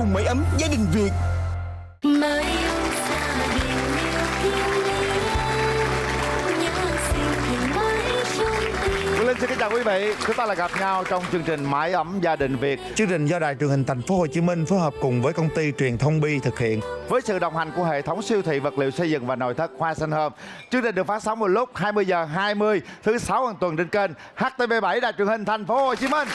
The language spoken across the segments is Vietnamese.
cùng mái ấm gia đình Việt. Mái ấm gia đình yêu thương nhớ sinh thành mãi trong tim. Linh xin kính chào quý vị, chúng ta lại gặp nhau trong chương trình Mái ấm gia đình Việt. Chương trình do Đài Truyền hình Thành phố Hồ Chí Minh phối hợp cùng với công ty Truyền thông Bi thực hiện. Với sự đồng hành của hệ thống siêu thị vật liệu xây dựng và nội thất Hoa Xanh Home. Chương trình được phát sóng vào lúc 20h20 thứ 6 hàng tuần trên kênh HTV7 Đài Truyền hình Thành phố Hồ Chí Minh.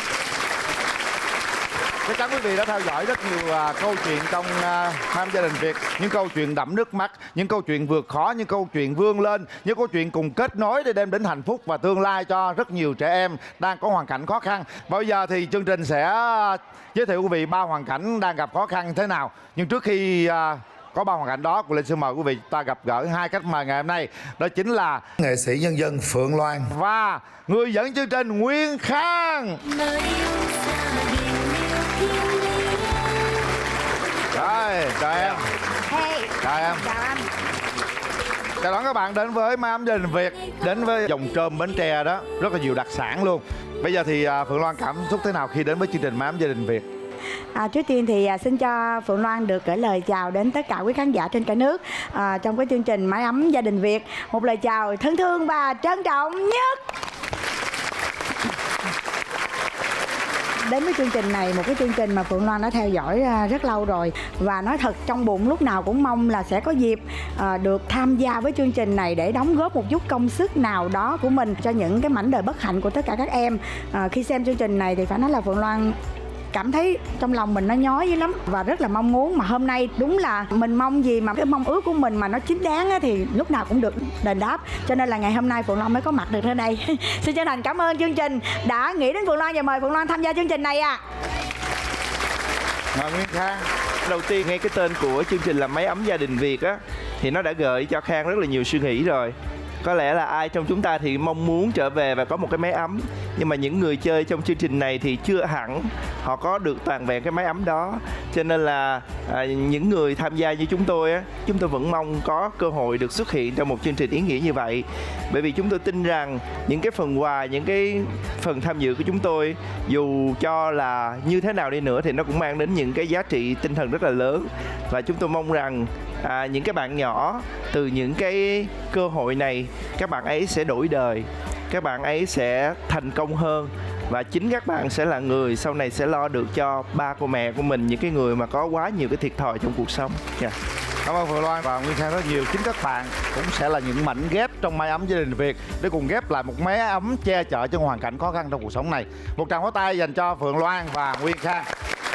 Chắc chắn quý vị đã theo dõi rất nhiều câu chuyện trong Mái ấm gia đình Việt. Những câu chuyện đẫm nước mắt, những câu chuyện vượt khó, những câu chuyện vươn lên, những câu chuyện cùng kết nối để đem đến hạnh phúc và tương lai cho rất nhiều trẻ em đang có hoàn cảnh khó khăn. Bây giờ thì chương trình sẽ giới thiệu quý vị 3 hoàn cảnh đang gặp khó khăn thế nào. Nhưng trước khi có 3 hoàn cảnh đó, Linh xin mời quý vị ta gặp gỡ 2 khách mời ngày hôm nay. Đó chính là Nghệ sĩ nhân dân Phượng Loan và người dẫn chương trình Nguyên Khang. Mái ấm gia đình yêu thương Rồi, chào em. Hey, Chào em. chào anh. Chào đón các bạn đến với Mái ấm gia đình Việt. Đến với dòng trôm Bến Tre đó, rất là nhiều đặc sản luôn. Bây giờ thì Phượng Loan cảm xúc thế nào khi đến với chương trình Mái ấm gia đình Việt? Trước tiên thì xin cho Phượng Loan được gửi lời chào đến tất cả quý khán giả trên cả nước trong cái chương trình Mái ấm gia đình Việt. Một lời chào thân thương và trân trọng nhất. Đến với chương trình này, một cái chương trình mà Phượng Loan đã theo dõi rất lâu rồi. Và nói thật trong bụng lúc nào cũng mong là sẽ có dịp được tham gia với chương trình này để đóng góp một chút công sức nào đó của mình cho những cái mảnh đời bất hạnh của tất cả các em. Khi xem chương trình này thì phải nói là Phượng Loan cảm thấy trong lòng mình nó nhói dữ lắm và rất là mong muốn, mà hôm nay đúng là mình mong gì mà cái mong ước của mình mà nó chính đáng á, thì lúc nào cũng được đền đáp, cho nên là ngày hôm nay Phượng Loan mới có mặt được ở đây. Xin chân thành cảm ơn chương trình đã nghĩ đến Phượng Loan và mời Phượng Loan tham gia chương trình này ạ. Mời Nguyên Khang. Đầu tiên nghe cái tên của chương trình là Mái ấm gia đình Việt á, thì nó đã gợi cho Khang rất là nhiều suy nghĩ rồi. Có lẽ là ai trong chúng ta thì mong muốn trở về và có một cái mái ấm, nhưng mà những người chơi trong chương trình này thì chưa hẳn họ có được toàn vẹn cái mái ấm đó. Cho nên là những người tham gia như chúng tôi á, chúng tôi vẫn mong có cơ hội được xuất hiện trong một chương trình ý nghĩa như vậy. Bởi vì chúng tôi tin rằng những cái phần quà, những cái phần tham dự của chúng tôi, dù cho là như thế nào đi nữa thì nó cũng mang đến những cái giá trị tinh thần rất là lớn. Và chúng tôi mong rằng những cái bạn nhỏ từ những cái cơ hội này, các bạn ấy sẽ đổi đời, các bạn ấy sẽ thành công hơn, và chính các bạn sẽ là người sau này sẽ lo được cho ba cô mẹ của mình, những cái người mà có quá nhiều cái thiệt thòi trong cuộc sống. Cảm ơn Phượng Loan và Nguyên Khang rất nhiều. Chính các bạn cũng sẽ là những mảnh ghép trong Mái ấm gia đình Việt để cùng ghép lại một mái ấm che chở cho hoàn cảnh khó khăn trong cuộc sống này. Một tràng pháo tay dành cho Phượng Loan và Nguyên Khang.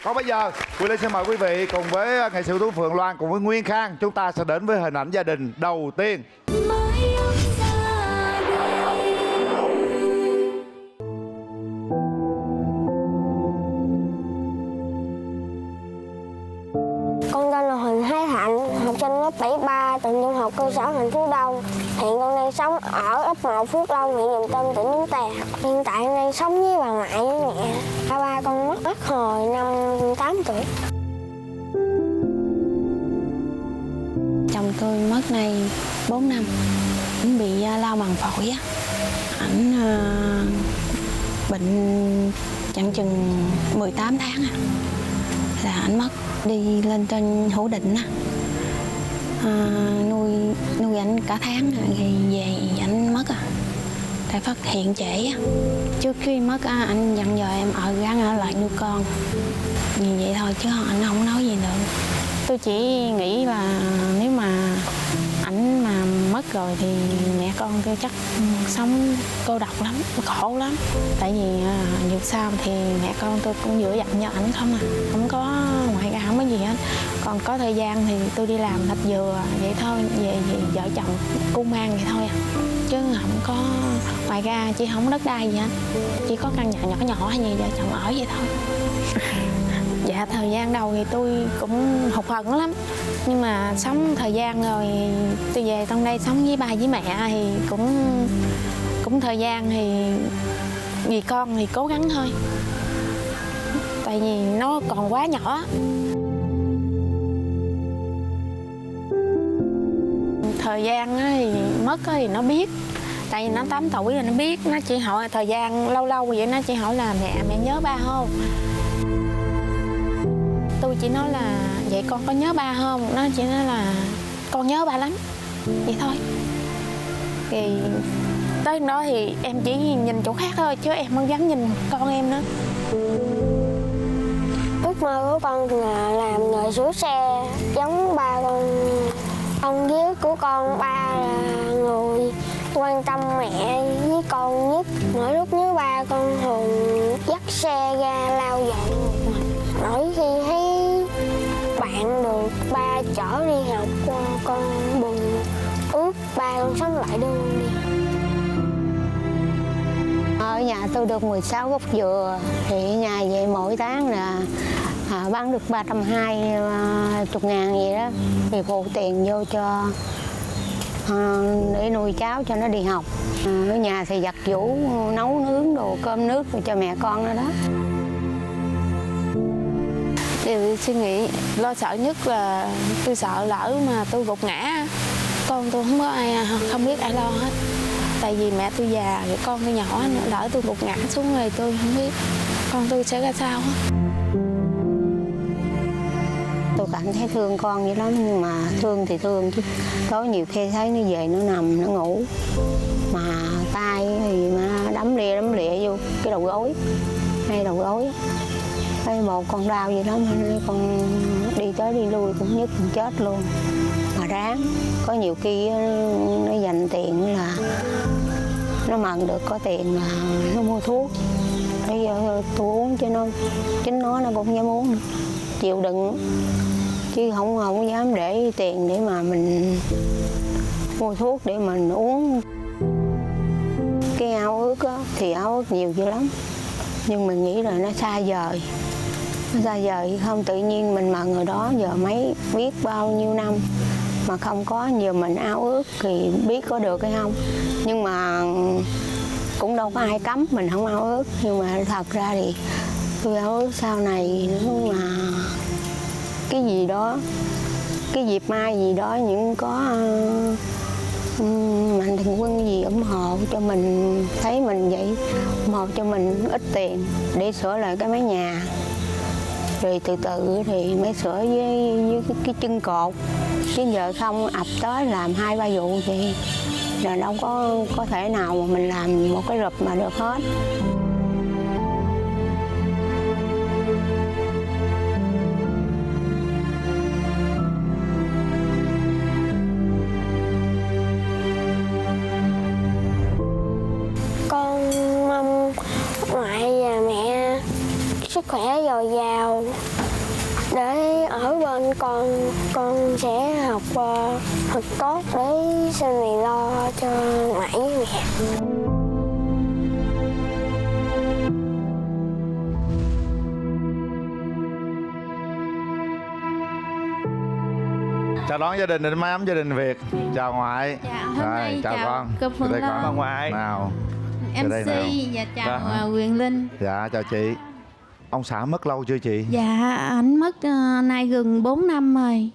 Còn bây giờ, Quyền Linh xin mời quý vị cùng với nghệ sĩ ưu tú Phượng Loan cùng với Nguyên Khang, chúng ta sẽ đến với hình ảnh gia đình đầu tiên. mái ấm gia đình. Con tên là Huỳnh Thái Hạnh, học sinh lớp 7-3, trường trung học cơ sở Thành Phú Đông. Hiện con đang sống ở ấp 1 Phước Long, huyện Giồng Trôm, tỉnh Bến Tre. Hiện tại con đang sống với bà ngoại với mẹ. Ba con mất hồi năm 8 tuổi. Chồng tôi mất nay 4 năm. Ảnh bị lao màng phổi á. Ảnh bệnh chặng chừng 18 tháng á. Là ảnh mất, đi lên trên Hữu Định á. Nuôi ảnh cả tháng rồi về ảnh mất à. Tại phát hiện trễ á. Trước khi mất á, anh dặn dò em gắng ở lại nuôi con. Như vậy thôi chứ anh không nói gì nữa. Tôi chỉ nghĩ là nếu mà ảnh mà mất rồi thì mẹ con tôi chắc sống cô độc lắm, khổ lắm. Tại vì dù sao thì mẹ con tôi cũng dựa dặn cho ảnh không à, không có ngoại cảm không có gì hết. Còn có thời gian thì tôi đi làm thạch dừa vậy thôi, về vợ chồng cu mang vậy thôi à. Chứ không có, ngoài ra chị không có đất đai gì hết, chỉ có căn nhà nhỏ nhỏ hay gì vợ chồng ở vậy thôi. Dạ thời gian đầu thì tôi cũng hụt hẫng lắm. Nhưng mà sống thời gian rồi tôi về trong đây sống với ba với mẹ thì cũng thời gian thì vì con thì cố gắng thôi. Tại vì nó còn quá nhỏ. Thời gian thì mất thì nó biết. Tại vì nó 8 tuổi rồi nó biết. Nó chỉ hỏi thời gian lâu lâu vậy, nó chỉ hỏi là mẹ nhớ ba không. Tôi tôi chỉ nói là vậy con có nhớ ba không, nó chỉ nói là con nhớ ba lắm, vậy thôi. Thì tới đó thì em chỉ nhìn chỗ khác thôi chứ em không dám nhìn con em nữa. Ước mơ của con là làm nghề sửa xe giống ba con. Ông với của con, ba là người quan tâm mẹ với con nhất. Mỗi lúc nhớ ba, con thường dắt xe ra lau dọn một mình. Mỗi khi thấy bạn được ba chở đi học, con buồn, ước ba con sống lại đưa con đi. Ở nhà tôi được 16 gốc dừa, thì ở nhà về mỗi tháng là bán được 320.000 gì đó, thì phụ tiền vô cho để nuôi cháu cho nó đi học. Ở nhà thì giặt giũ, nấu nướng đồ cơm nước cho mẹ con đó đó. Điều suy nghĩ lo sợ nhất là tôi sợ lỡ mà tôi gục ngã, con tôi không có ai, không biết ai lo hết. Tại vì mẹ tôi già, con tôi nhỏ, lỡ tôi gục ngã xuống rồi tôi không biết con tôi sẽ ra sao hết. Tôi cảm thấy thương con vậy lắm, nhưng mà thương thì thương chứ tối nhiều khi thấy nó về nó nằm nó ngủ, mà tay thì mà đấm lịa vô cái đầu gối, ngay đầu gối thấy một con đau vậy đó, con đi tới đi lui cũng nhức cũng chết luôn. Mà ráng, có nhiều khi nó dành tiền là nó mần được có tiền là nó mua thuốc bây giờ tôi uống cho nó, chính nó cũng không dám uống nữa. Chịu đựng chứ không dám để tiền để mà mình mua thuốc để mình uống. Cái ao ước á, thì ao ước nhiều dữ lắm, nhưng mình nghĩ là nó xa vời, không tự nhiên mình mà người đó giờ mấy biết bao nhiêu năm mà không có, giờ mình ao ước thì biết có được hay không. Nhưng mà cũng đâu có ai cấm mình không ao ước, nhưng mà thật ra thì tôi ao ước sau này nếu mà cái gì đó, cái dịp mai gì đó những có mạnh thường quân gì ủng hộ cho mình, thấy mình vậy ủng hộ cho mình ít tiền để sửa lại cái mái nhà, rồi từ từ thì mới sửa với cái chân cột, chứ giờ không ập tới làm 2-3 vụ thì là đâu có thể nào mà mình làm một cái rụp mà được hết. Con mong ngoại và mẹ sức khỏe dồi dào để ở bên con sẽ học thật tốt để sau này lo cho ngoại với mẹ. Chào đón gia đình Mái Ấm Gia Đình Việt. Chào ngoại. Dạ, hôm nay chào con. cô Phương Đây Loan, con. Ngoại. Nào. Từ đây MC nào. và chào Đó. Quyền Linh. Dạ chào chị. Ông xã mất lâu chưa chị? Dạ, ảnh mất nay gần 4 năm rồi.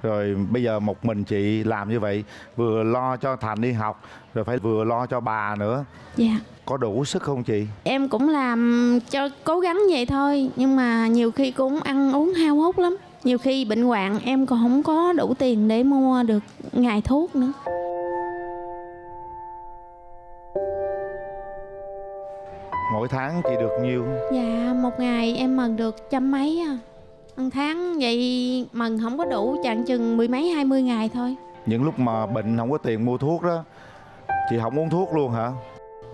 Rồi bây giờ một mình chị làm như vậy, vừa lo cho Thành đi học, rồi phải vừa lo cho bà nữa. Dạ. Có đủ sức không chị? Em cũng làm cho cố gắng vậy thôi, nhưng mà nhiều khi cũng ăn uống hao hút lắm. Nhiều khi bệnh hoạn em còn không có đủ tiền để mua được ngày thuốc nữa. Mỗi tháng chị được nhiêu? Dạ, một ngày em mần được trăm mấy à. Một tháng vậy mần không có đủ, chạng chừng 10 mấy 20 ngày thôi. Những lúc mà bệnh không có tiền mua thuốc đó, chị không uống thuốc luôn hả?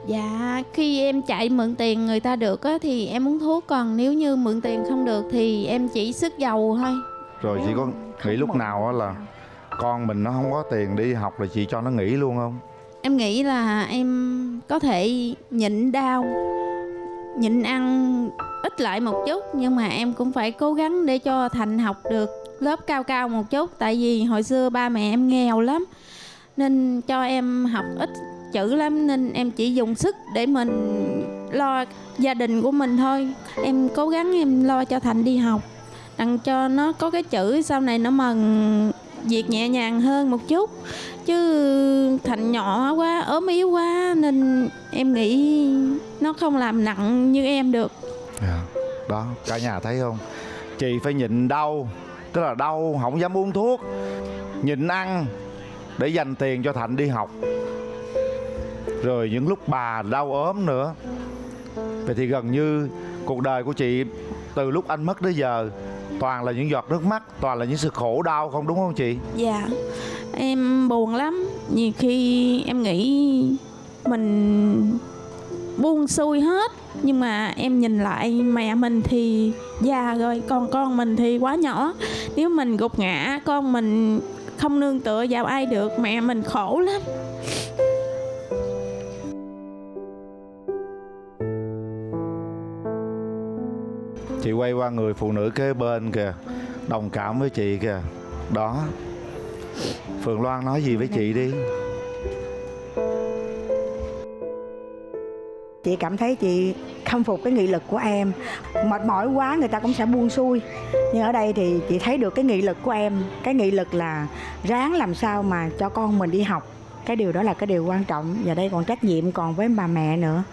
Dạ, khi em chạy mượn tiền người ta được á, thì em uống thuốc. Còn nếu như mượn tiền không được thì em chỉ sức dầu thôi. Rồi chị có nghĩ lúc nào á là con mình nó không có tiền đi học là chị cho nó nghỉ luôn không? Em nghĩ là em có thể nhịn đau, nhịn ăn ít lại một chút, nhưng mà em cũng phải cố gắng để cho Thành học được lớp cao cao một chút. Tại vì hồi xưa ba mẹ em nghèo lắm nên cho em học ít chữ lắm, nên em chỉ dùng sức để mình lo gia đình của mình thôi. Em cố gắng em lo cho Thành đi học, đặng cho nó có cái chữ sau này nó mần việc nhẹ nhàng hơn một chút. Chứ Thành nhỏ quá, ốm yếu quá nên em nghĩ nó không làm nặng như em được. Dạ. Đó, cả nhà thấy không? chị phải nhịn đau, tức là đau không dám uống thuốc, nhịn ăn để dành tiền cho Thạnh đi học. Rồi những lúc bà đau ốm nữa. Vậy thì gần như cuộc đời của chị từ lúc anh mất đến giờ toàn là những giọt nước mắt, toàn là những sự khổ đau không, đúng không chị? Dạ, em buồn lắm. Nhiều khi em nghĩ mình buông xuôi hết, nhưng mà em nhìn lại mẹ mình thì già rồi, còn con mình thì quá nhỏ. Nếu mình gục ngã, con mình không nương tựa vào ai được, mẹ mình khổ lắm. Chị quay qua người phụ nữ kế bên kìa, đồng cảm với chị kìa. Đó, Phượng Loan nói gì với chị đi. Chị cảm thấy chị khâm phục cái nghị lực của em. Mệt mỏi quá người ta cũng sẽ buông xuôi, nhưng ở đây thì chị thấy được cái nghị lực của em. Cái nghị lực là ráng làm sao mà cho con mình đi học. Cái điều đó là cái điều quan trọng. Và đây còn trách nhiệm còn với bà mẹ nữa.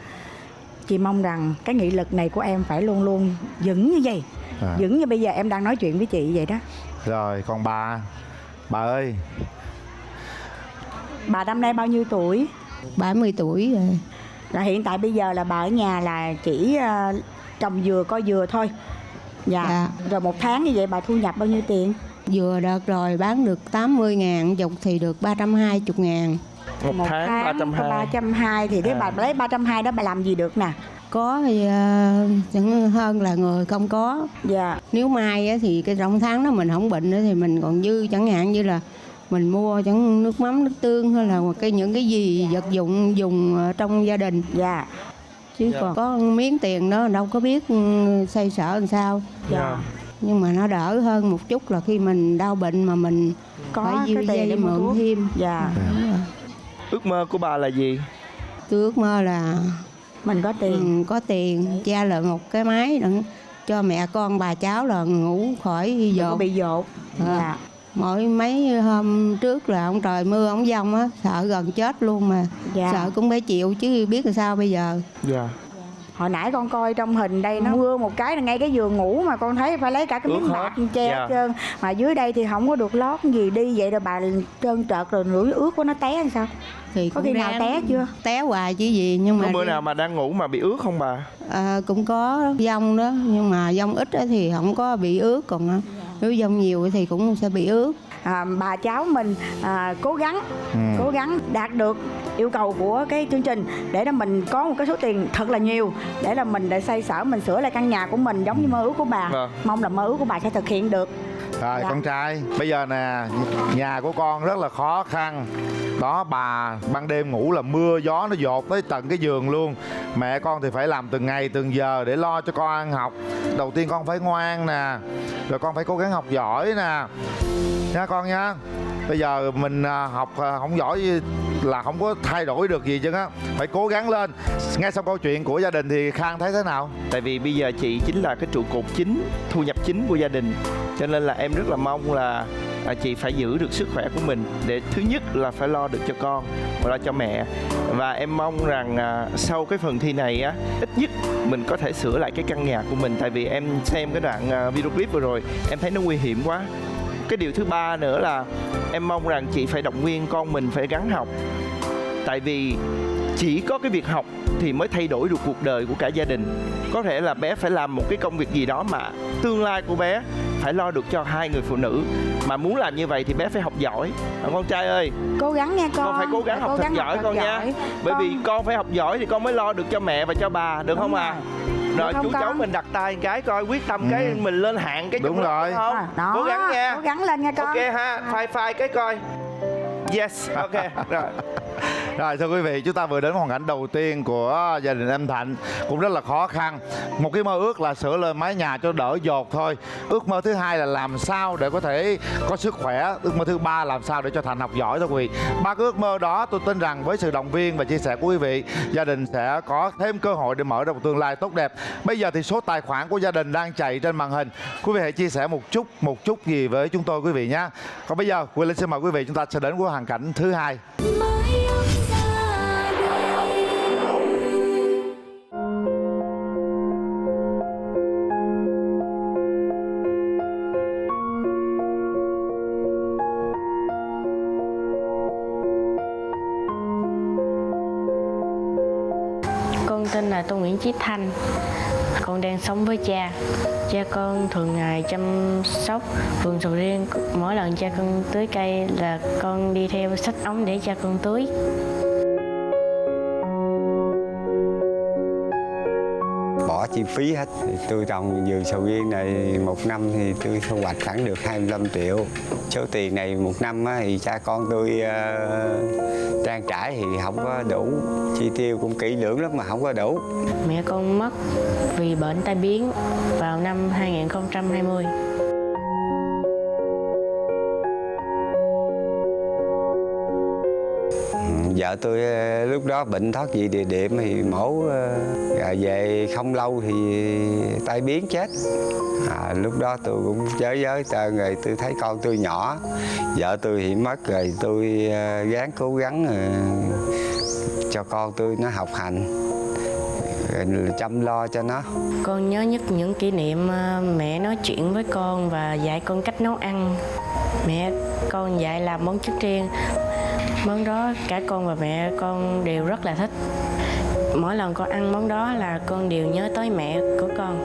Chị mong rằng cái nghị lực này của em phải luôn luôn vững như vậy, vững như bây giờ em đang nói chuyện với chị vậy đó. Rồi còn bà ơi. Bà năm nay bao nhiêu tuổi? 70 tuổi rồi. Là hiện tại bây giờ là bà ở nhà là chỉ trồng dừa coi dừa thôi. Dạ. Rồi một tháng như vậy bà thu nhập bao nhiêu tiền? Vừa đợt rồi bán được 80.000, dục thì được 320.000. Một tháng 320 thì thế bà lấy 320 đó bà làm gì được nè? Có thì chẳng hơn là người không có. Dạ. Nếu mai á, thì cái trong tháng đó mình không bệnh nữa thì mình còn dư, chẳng hạn như là mình mua chẳng nước mắm, nước tương hay là những cái gì vật dụng dùng trong gia đình. Dạ. Chứ còn có miếng tiền đó đâu có biết xoay sở làm sao. Dạ. Nhưng mà nó đỡ hơn một chút là khi mình đau bệnh mà mình có phải dư dây để mượn thêm. Dạ. Đúng rồi. Ước mơ của bà là gì? Tôi ước mơ là mình có tiền, có tiền cha lại một cái máy đặng cho mẹ con bà cháu là ngủ khỏi dột. có bị dột. Dạ. Mỗi mấy hôm trước là ông trời mưa ông giông á, sợ gần chết luôn mà. Dạ. Sợ cũng phải chịu chứ biết làm sao bây giờ. Dạ. Hồi nãy con coi trong hình đây nó mưa một cái là ngay cái giường ngủ mà con thấy phải lấy cả cái miếng bạc che hết trơn. Mà dưới đây thì không có được lót gì đi, vậy rồi bà trơn trợt rồi rưỡi ướt của nó té làm sao? Thì có khi nào té chưa? Té hoài chứ gì, nhưng mà có bữa nào mà đang ngủ mà bị ướt không bà? Cũng có giông đó, nhưng mà giông ít thì không có bị ướt, còn nếu giông nhiều thì cũng sẽ bị ướt. Bà cháu mình cố gắng đạt được yêu cầu của cái chương trình để là mình có một cái số tiền thật là nhiều để là mình để xoay sở, mình sửa lại căn nhà của mình giống như mơ ước của bà. Mong là mơ ước của bà sẽ thực hiện được. Rồi con trai, bây giờ nè, nhà của con rất là khó khăn. Đó, bà ban đêm ngủ là mưa gió nó dột tới tận cái giường luôn. Mẹ con thì phải làm từng ngày từng giờ để lo cho con ăn học. Đầu tiên con phải ngoan nè, rồi con phải cố gắng học giỏi nè nha con nha. Bây giờ mình học không giỏi là không có thay đổi được gì chứ á. Phải cố gắng lên. Nghe xong câu chuyện của gia đình thì Khang thấy thế nào? Tại vì bây giờ chị chính là cái trụ cột chính, thu nhập chính của gia đình. Cho nên là em rất là mong là chị phải giữ được sức khỏe của mình. Để thứ nhất là phải lo được cho con và lo cho mẹ. Và em mong rằng sau cái phần thi này á, ít nhất mình có thể sửa lại cái căn nhà của mình. Tại vì em xem cái đoạn video clip vừa rồi, em thấy nó nguy hiểm quá. Cái điều thứ ba nữa là em mong rằng chị phải động viên con mình phải gắng học. Tại vì chỉ có cái việc học thì mới thay đổi được cuộc đời của cả gia đình. Có thể là bé phải làm một cái công việc gì đó mà tương lai của bé phải lo được cho hai người phụ nữ. Mà muốn làm như vậy thì bé phải học giỏi. Con trai ơi, cố gắng nha con. Con phải cố gắng học thật giỏi con nha. Bởi vì con phải học giỏi thì con mới lo được cho mẹ và cho bà, được không ạ? Rồi chú cháu mình đặt tay cái coi quyết tâm cái mình lên hạng cái đúng rồi không? Đó, cố gắng nha. Cố gắng lên nha con. Ok ha, phai cái coi. Yes, ok. Rồi. Rồi thưa quý vị, chúng ta vừa đến hoàn cảnh đầu tiên của gia đình em Thạnh, cũng rất là khó khăn. Một cái mơ ước là sửa lên mái nhà cho đỡ dột thôi. Ước mơ thứ hai là làm sao để có thể có sức khỏe. Ước mơ thứ ba làm sao để cho Thạnh học giỏi thôi quý vị. Ba cái ước mơ đó tôi tin rằng với sự động viên và chia sẻ của quý vị, gia đình sẽ có thêm cơ hội để mở ra một tương lai tốt đẹp. Bây giờ thì số tài khoản của gia đình đang chạy trên màn hình. Quý vị hãy chia sẻ một chút gì với chúng tôi quý vị nhé. Còn bây giờ Quyền Linh xin mời quý vị chúng ta sẽ đến với hoàn cảnh thứ hai. Con tên là Tô Nguyễn Chí Thanh. Con đang sống với cha. Cha con thường ngày chăm sóc vườn sầu riêng. Mỗi lần cha con tưới cây là con đi theo xách ống để cha con tưới. Bỏ chi phí hết. Thì tôi trồng vườn sầu riêng này một năm thì tôi thu hoạch khoảng được 25 triệu. Số tiền này một năm thì cha con tôi trang trải thì không có đủ. Chi tiêu cũng kỹ lưỡng lắm mà không có đủ. Mẹ con mất vì bệnh tai biến vào năm 2020. Vợ tôi lúc đó bệnh thoát vị địa điểm thì mổ về không lâu thì tai biến chết. Lúc đó tôi cũng chới với trơn rồi, tôi thấy con tôi nhỏ, vợ tôi thì mất rồi, tôi gắng cố gắng cho con tôi nó học hành, rồi chăm lo cho nó. Con nhớ nhất những kỷ niệm mẹ nói chuyện với con và dạy con cách nấu ăn. Mẹ con dạy làm món trứng chiên. Món đó cả con và mẹ con đều rất là thích. Mỗi lần con ăn món đó là con đều nhớ tới mẹ của con.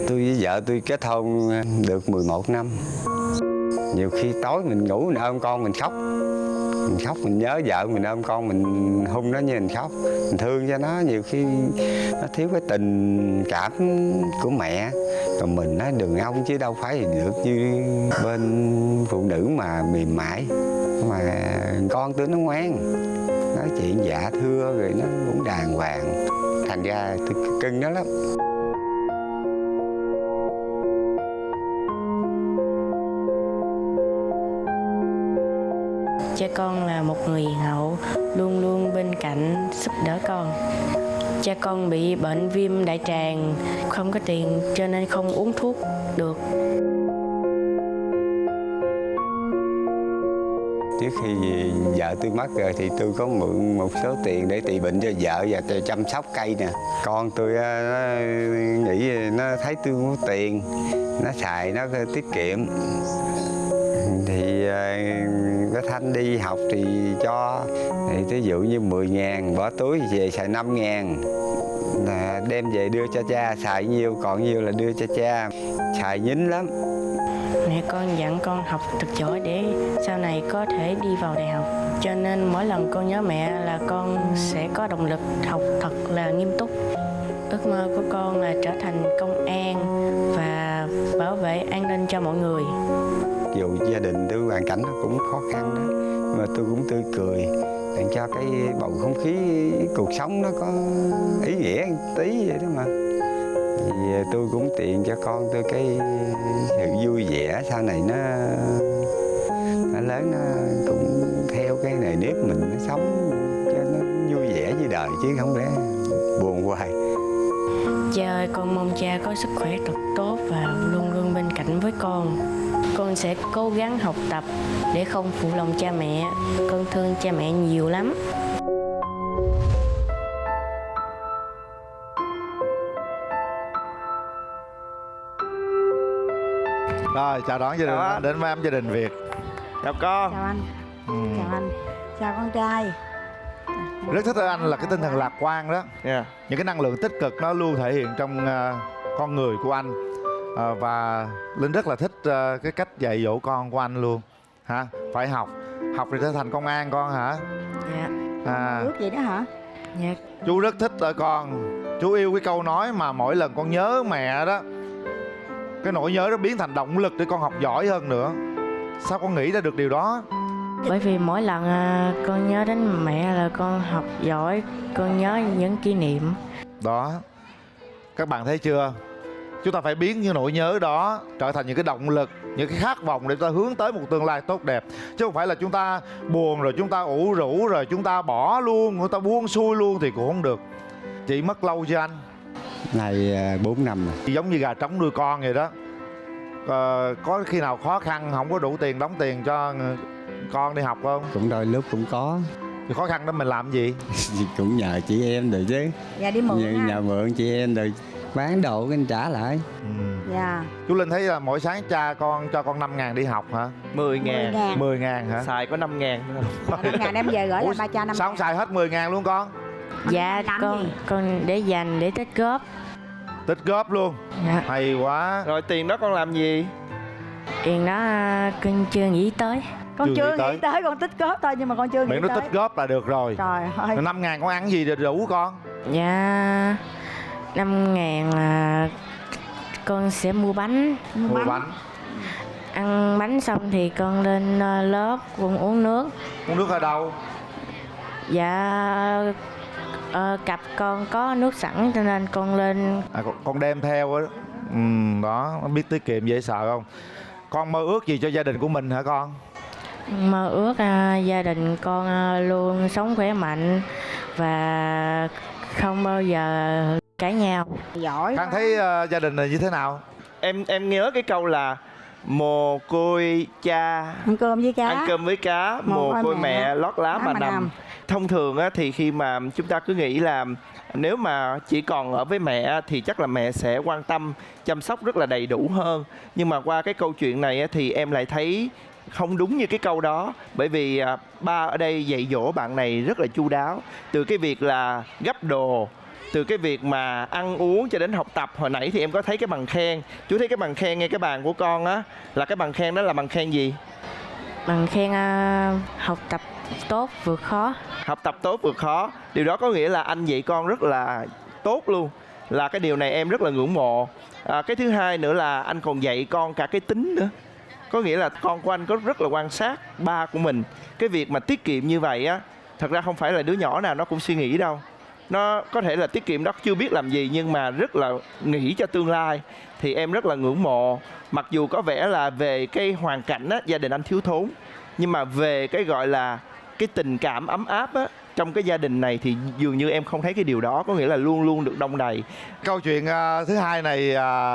Tôi với vợ tôi kết hôn được 11 năm. Nhiều khi tối mình ngủ mình ôm con mình khóc. Mình khóc, mình nhớ vợ mình ôm con mình hung nó như mình khóc. Mình thương cho nó, nhiều khi nó thiếu cái tình cảm của mẹ. Còn mình nói đàn ông chứ đâu phải được như bên phụ nữ mà mềm mại. Mà con tôi nó ngoan, nói chuyện dạ thưa rồi nó cũng đàng hoàng. Thành ra tôi cưng nó lắm. Cha con là một người hiền hậu, luôn luôn bên cạnh giúp đỡ con. Cha con bị bệnh viêm đại tràng, không có tiền cho nên không uống thuốc được. Trước khi vợ tôi mất rồi thì tôi có mượn một số tiền để trị bệnh cho vợ và chăm sóc cây nè. Con tôi nó nghĩ nó thấy tôi có tiền, nó xài nó tiết kiệm. Thì có Thanh đi học thì cho, thì ví dụ như 10.000 bỏ túi về xài 5.000, là đem về đưa cho cha xài nhiêu, còn nhiêu là đưa cho cha, xài nhín lắm. Mẹ con dặn con học thật giỏi để sau này có thể đi vào đại học. Cho nên mỗi lần con nhớ mẹ là con sẽ có động lực học thật là nghiêm túc. Ước mơ của con là trở thành công an và bảo vệ an ninh cho mọi người. Dù gia đình tôi hoàn cảnh nó cũng khó khăn đó, mà tôi cũng tươi cười để cho cái bầu không khí cuộc sống nó có ý nghĩa một tí vậy đó mà. Thì tôi cũng tiện cho con tôi cái sự vui vẻ, sau này nó lớn nó cũng theo cái nề nếp mình, nó sống cho nó vui vẻ với đời chứ không lẽ buồn hoài. Cha ơi, con mong cha có sức khỏe thật tốt và luôn luôn bên cạnh với con. Con sẽ cố gắng học tập để không phụ lòng cha mẹ. Con thương cha mẹ nhiều lắm. Rồi, chào đón gia đình Chào đến với Gia Đình Việt. Chào con. Chào anh. Chào anh. Chào con trai. Rất thích ở anh là cái tinh thần lạc quan đó. Yeah. Những cái năng lượng tích cực nó luôn thể hiện trong con người của anh. Và Linh rất là thích cái cách dạy dỗ con của anh luôn. Hả? Phải học. Học để trở thành công an con hả? Dạ. Ước vậy đó hả? Dạ. Chú rất thích ở con. Chú yêu cái câu nói mà mỗi lần con nhớ mẹ đó, cái nỗi nhớ đó biến thành động lực để con học giỏi hơn nữa. Sao con nghĩ ra được điều đó? Bởi vì mỗi lần con nhớ đến mẹ là con học giỏi, con nhớ những kỷ niệm. Đó. Các bạn thấy chưa? Chúng ta phải biến những nỗi nhớ đó trở thành những cái động lực, những cái khát vọng để chúng ta hướng tới một tương lai tốt đẹp. Chứ không phải là chúng ta buồn rồi chúng ta ủ rũ rồi chúng ta bỏ luôn, chúng ta buông xuôi luôn thì cũng không được. Chị mất lâu chưa anh? Này 4 năm rồi. Giống như gà trống nuôi con vậy đó. Có khi nào khó khăn không có đủ tiền đóng tiền cho con đi học không? Cũng đôi lúc cũng có. Thì khó khăn đó mình làm gì? Cũng nhờ chị em rồi chứ. Dạ đi mượn ha. Nhờ mượn chị em rồi bán đồ cái anh trả lại. Dạ. Chú Linh thấy là mỗi sáng cha con cho con 5.000 đi học hả? 10.000. 10.000 hả? Xài có 5.000 thôi. 5.000 em về gửi là ba cha 5.000. Sao không xài hết 10.000 luôn con? Dạ Làm con gì? con để dành để tích góp. Tích góp luôn. Dạ. Hay quá. Rồi tiền đó con làm gì? Tiền đó con chưa nghĩ tới. Con chưa nghĩ nghĩ tới, con tích góp thôi nhưng mà con chưa nghĩ Miễn nó tới. tích góp là được rồi. Trời ơi. 5.000 con ăn gì để đủ con? Dạ 5.000 là con sẽ mua bánh. Mua bánh. Ăn bánh xong thì con lên lớp con uống nước. Uống nước ở đâu? Dạ cặp con có nước sẵn cho nên con lên. Con đem theo á. Đó, biết tiết kiệm dễ sợ không? Con mơ ước gì cho gia đình của mình hả con? Mơ ước gia đình con luôn sống khỏe mạnh và không bao giờ cãi nhau. Giỏi. Khang thấy gia đình này như thế nào? Em nhớ cái câu là mồ côi cha Ăn cơm với cá. ăn cơm với cá, mồ côi mẹ lót lá mà nằm. Thông thường á, thì khi mà chúng ta cứ nghĩ là nếu mà chỉ còn ở với mẹ thì chắc là mẹ sẽ quan tâm chăm sóc rất là đầy đủ hơn, nhưng mà qua cái câu chuyện này á, thì em lại thấy không đúng như cái câu đó. Bởi vì ba ở đây dạy dỗ bạn này rất là chu đáo, từ cái việc là gấp đồ, từ cái việc mà ăn uống cho đến học tập. Hồi nãy thì em có thấy cái bằng khen. Chú thấy cái bằng khen ngay cái bàn của con á, là cái bằng khen đó là bằng khen gì? Bằng khen học tập tốt vượt khó. Học tập tốt vượt khó. Điều đó có nghĩa là anh dạy con rất là tốt luôn. Là cái điều này em rất là ngưỡng mộ. Cái thứ hai nữa là anh còn dạy con cả cái tính nữa. Có nghĩa là con của anh có rất là quan sát ba của mình. Cái việc mà tiết kiệm như vậy á, thật ra không phải là đứa nhỏ nào nó cũng suy nghĩ đâu. Nó có thể là tiết kiệm đó chưa biết làm gì nhưng mà rất là nghĩ cho tương lai. Thì em rất là ngưỡng mộ. Mặc dù có vẻ là về cái hoàn cảnh á, gia đình anh thiếu thốn, nhưng mà về cái gọi là cái tình cảm ấm áp á, trong cái gia đình này thì dường như em không thấy cái điều đó. Có nghĩa là luôn luôn được đong đầy. Câu chuyện thứ hai này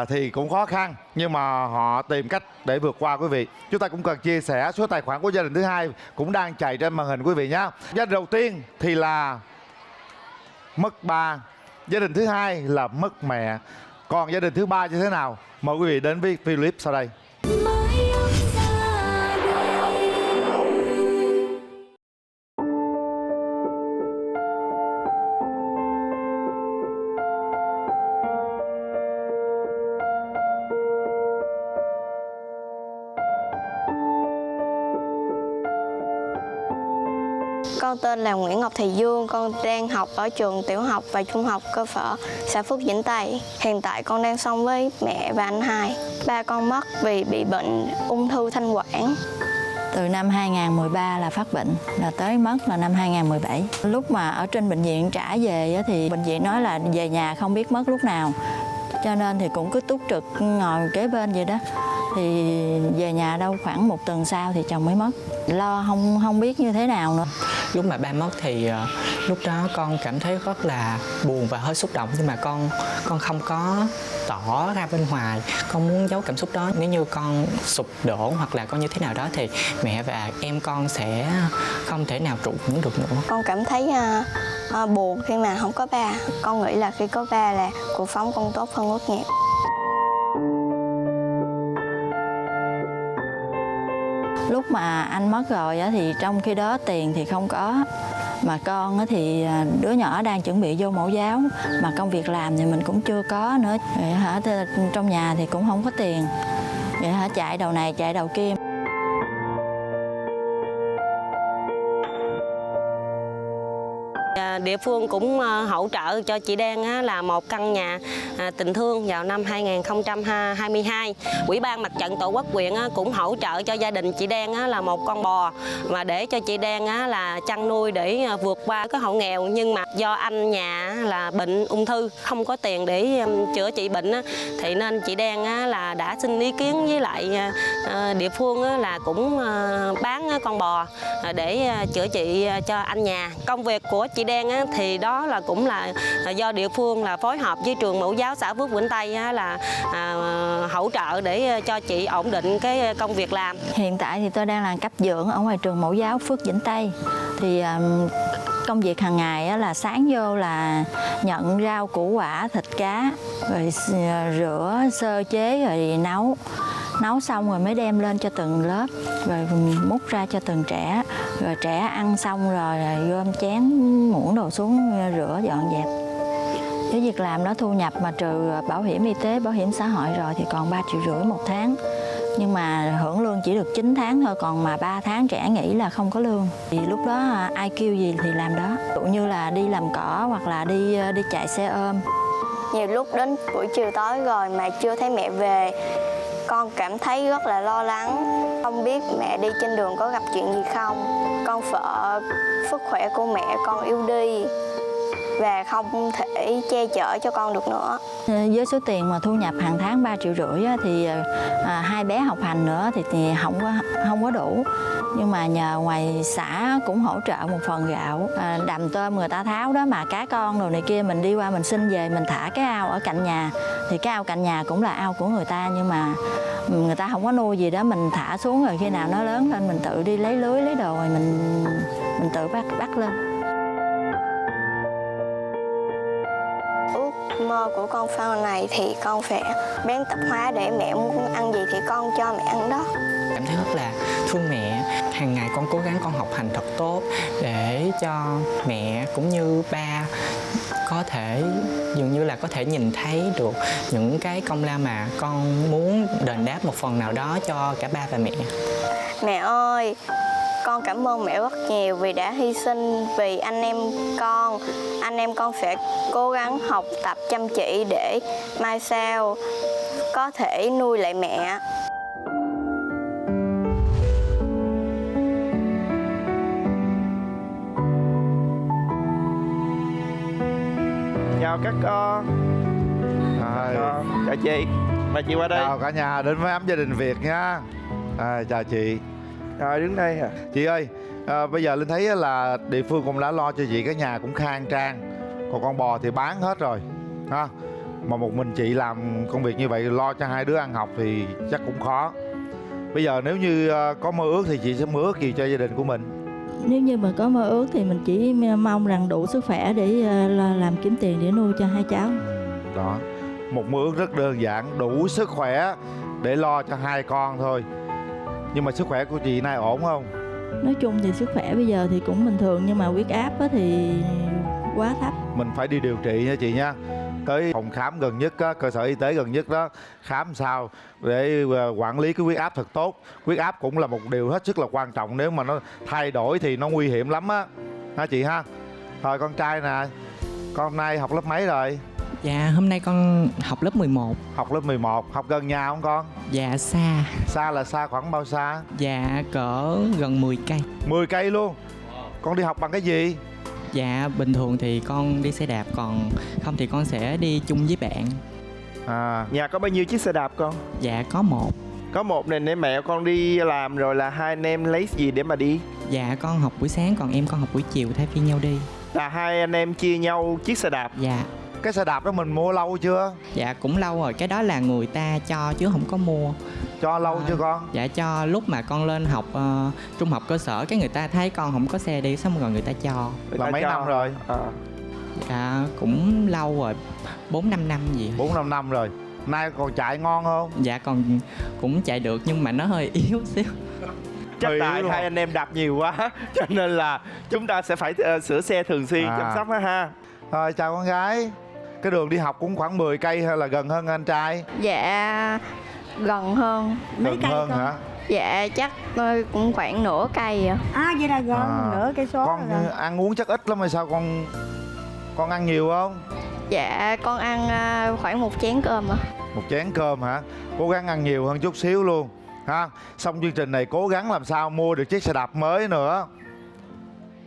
thì cũng khó khăn, nhưng mà họ tìm cách để vượt qua quý vị. Chúng ta cũng cần chia sẻ số tài khoản của gia đình thứ hai cũng đang chạy trên màn hình quý vị nhé. Gia đình đầu tiên thì là mất ba, gia đình thứ hai là mất mẹ, còn gia đình thứ ba như thế nào? Mời quý vị đến với video clip sau đây. Con tên là Nguyễn Ngọc Thị Dương, con đang học ở trường tiểu học và trung học cơ sở xã Phước Vĩnh Tây. Hiện tại con đang sống với mẹ và anh hai. Ba con mất vì bị bệnh ung thư thanh quản. Từ năm 2013 là phát bệnh, là tới mất là năm 2017. Lúc mà ở trên bệnh viện trả về thì bệnh viện nói là về nhà không biết mất lúc nào. Cho nên thì cũng cứ túc trực ngồi kế bên vậy đó. Thì về nhà đâu khoảng một tuần sau thì chồng mới mất. Lo không biết như thế nào nữa. Lúc mà ba mất thì lúc đó con cảm thấy rất là buồn và hơi xúc động, nhưng mà con không có tỏ ra bên ngoài, con muốn giấu cảm xúc đó. Nếu như con sụp đổ hoặc là con như thế nào đó thì mẹ và em con sẽ không thể nào trụ vững được nữa. Con cảm thấy buồn khi mà không có ba. Con nghĩ là khi có ba là cuộc sống con tốt hơn rất nhiều. Lúc mà anh mất rồi thì trong khi đó tiền thì không có. Mà con thì đứa nhỏ đang chuẩn bị vô mẫu giáo, mà công việc làm thì mình cũng chưa có nữa. Trong nhà thì cũng không có tiền. Vậy chạy đầu này chạy đầu kia. Địa phương cũng hỗ trợ cho chị Đen là một căn nhà tình thương vào năm 2022. Ủy ban Mặt trận Tổ quốc huyện cũng hỗ trợ cho gia đình chị Đen là một con bò mà để cho chị Đen là chăn nuôi để vượt qua cái hộ nghèo. Nhưng mà do anh nhà là bệnh ung thư, không có tiền để chữa trị bệnh thì nên chị Đen là đã xin ý kiến với lại địa phương là cũng bán con bò để chữa trị cho anh nhà. Công việc của chị Đen thì đó là cũng là do địa phương là phối hợp với trường mẫu giáo xã Phước Vĩnh Tây là hỗ trợ để cho chị ổn định cái công việc làm. Hiện tại thì tôi đang làm cấp dưỡng ở ngoài trường mẫu giáo Phước Vĩnh Tây. Thì Công việc hàng ngày á, là sáng vô là nhận rau củ quả, thịt cá, rồi rửa, sơ chế rồi nấu xong rồi mới đem lên cho từng lớp, rồi múc ra cho từng trẻ, rồi trẻ ăn xong rồi gom chén muỗng đồ xuống rửa dọn dẹp. Cái việc làm đó thu nhập mà trừ bảo hiểm y tế, bảo hiểm xã hội rồi thì còn 3,5 triệu một tháng. Nhưng mà hưởng lương chỉ được 9 tháng thôi, còn mà 3 tháng trẻ nghỉ là không có lương. Thì lúc đó ai kêu gì thì làm đó. Ví dụ như là đi làm cỏ hoặc là đi chạy xe ôm. Nhiều lúc đến buổi chiều tối rồi mà chưa thấy mẹ về, con cảm thấy rất là lo lắng. Không biết mẹ đi trên đường có gặp chuyện gì không. Con sợ sức khỏe của mẹ con yếu đi và không thể che chở cho con được nữa. Với số tiền mà thu nhập hàng tháng 3,5 triệu á, thì hai bé học hành nữa thì không có đủ. Nhưng mà nhờ ngoài xã cũng hỗ trợ một phần gạo, đầm tôm người ta tháo đó, mà cá con đồ này kia mình đi qua mình xin về, mình thả cái ao ở cạnh nhà. Thì cái ao cạnh nhà cũng là ao của người ta, nhưng mà người ta không có nuôi gì đó, mình thả xuống rồi khi nào nó lớn lên mình tự đi lấy lưới lấy đồ rồi mình tự bắt lên. Ước mơ của con sau này thì con phải bán tạp hóa để mẹ muốn ăn gì thì con cho mẹ ăn đó. Cảm thấy rất là thương mẹ. Hàng ngày con cố gắng con học hành thật tốt để cho mẹ cũng như ba có thể dường như là có thể nhìn thấy được những cái công lao mà con muốn đền đáp một phần nào đó cho cả ba và mẹ. Mẹ ơi, con cảm ơn mẹ rất nhiều vì đã hy sinh vì anh em con. Anh em con sẽ cố gắng học tập chăm chỉ để mai sau có thể nuôi lại mẹ. Chào các con. Chào chị. Mời chị qua đây. Chào cả nhà đến với Ấm Gia Đình Việt nha. Chào chị. Rồi đứng đây hả? Chị ơi, bây giờ Linh thấy là địa phương cũng đã lo cho chị, cái nhà cũng khang trang. Còn con bò thì bán hết rồi ha. Mà một mình chị làm công việc như vậy, lo cho hai đứa ăn học thì chắc cũng khó. Bây giờ nếu như có mơ ước thì chị sẽ mơ ước gì cho gia đình của mình? Nếu như mà có mơ ước thì mình chỉ mong rằng đủ sức khỏe để làm kiếm tiền để nuôi cho hai cháu. Đó, một mơ ước rất đơn giản, đủ sức khỏe để lo cho hai con thôi. Nhưng mà sức khỏe của chị nay ổn không? Nói chung thì sức khỏe bây giờ thì cũng bình thường, nhưng mà huyết áp thì quá thấp. Mình phải đi điều trị nha chị nha. Tới phòng khám gần nhất, cơ sở y tế gần nhất đó, khám sao để quản lý cái huyết áp thật tốt. Huyết áp cũng là một điều hết sức là quan trọng, nếu mà nó thay đổi thì nó nguy hiểm lắm á. Ha chị ha. Thôi con trai nè, con hôm nay học lớp mấy rồi? Dạ, hôm nay con học lớp 11. Học lớp 11, học gần nhà không con? Dạ, xa. Xa là xa khoảng bao xa? Dạ, cỡ gần 10 cây. 10 cây luôn? Con đi học bằng cái gì? Dạ, bình thường thì con đi xe đạp, còn không thì con sẽ đi chung với bạn. Nhà có bao nhiêu chiếc xe đạp con? Dạ, có một. Có một này để mẹ con đi làm rồi là hai anh em lấy gì để mà đi? Dạ, con học buổi sáng còn em con học buổi chiều, thay phiên nhau đi. Là hai anh em chia nhau chiếc xe đạp? Dạ. Cái xe đạp đó mình mua lâu chưa? Dạ, cũng lâu rồi, cái đó là người ta cho chứ không có mua. Cho lâu chưa con? Dạ, cho lúc mà con lên học trung học cơ sở, cái người ta thấy con không có xe đi, xong rồi người ta cho. Là mấy năm rồi? Dạ, cũng lâu rồi, 4-5 năm gì. 4-5 năm rồi. Nay còn chạy ngon không? Dạ, còn cũng chạy được nhưng mà nó hơi yếu xíu. Chắc tại hai anh em đạp nhiều quá cho nên là chúng ta sẽ phải sửa xe thường xuyên, chăm sóc ha. Rồi, chào con gái. Cái đường đi học cũng khoảng 10 cây hay là gần hơn anh trai? Dạ gần hơn. Gần hơn hả? Dạ chắc cũng khoảng nửa cây ạ. Vậy là gần nửa cây số. Con ăn uống chắc ít lắm hay sao con ăn nhiều không? Dạ con ăn khoảng 1 chén cơm ạ. 1 chén cơm hả? Cố gắng ăn nhiều hơn chút xíu luôn ha. Xong chương trình này cố gắng làm sao mua được chiếc xe đạp mới nữa,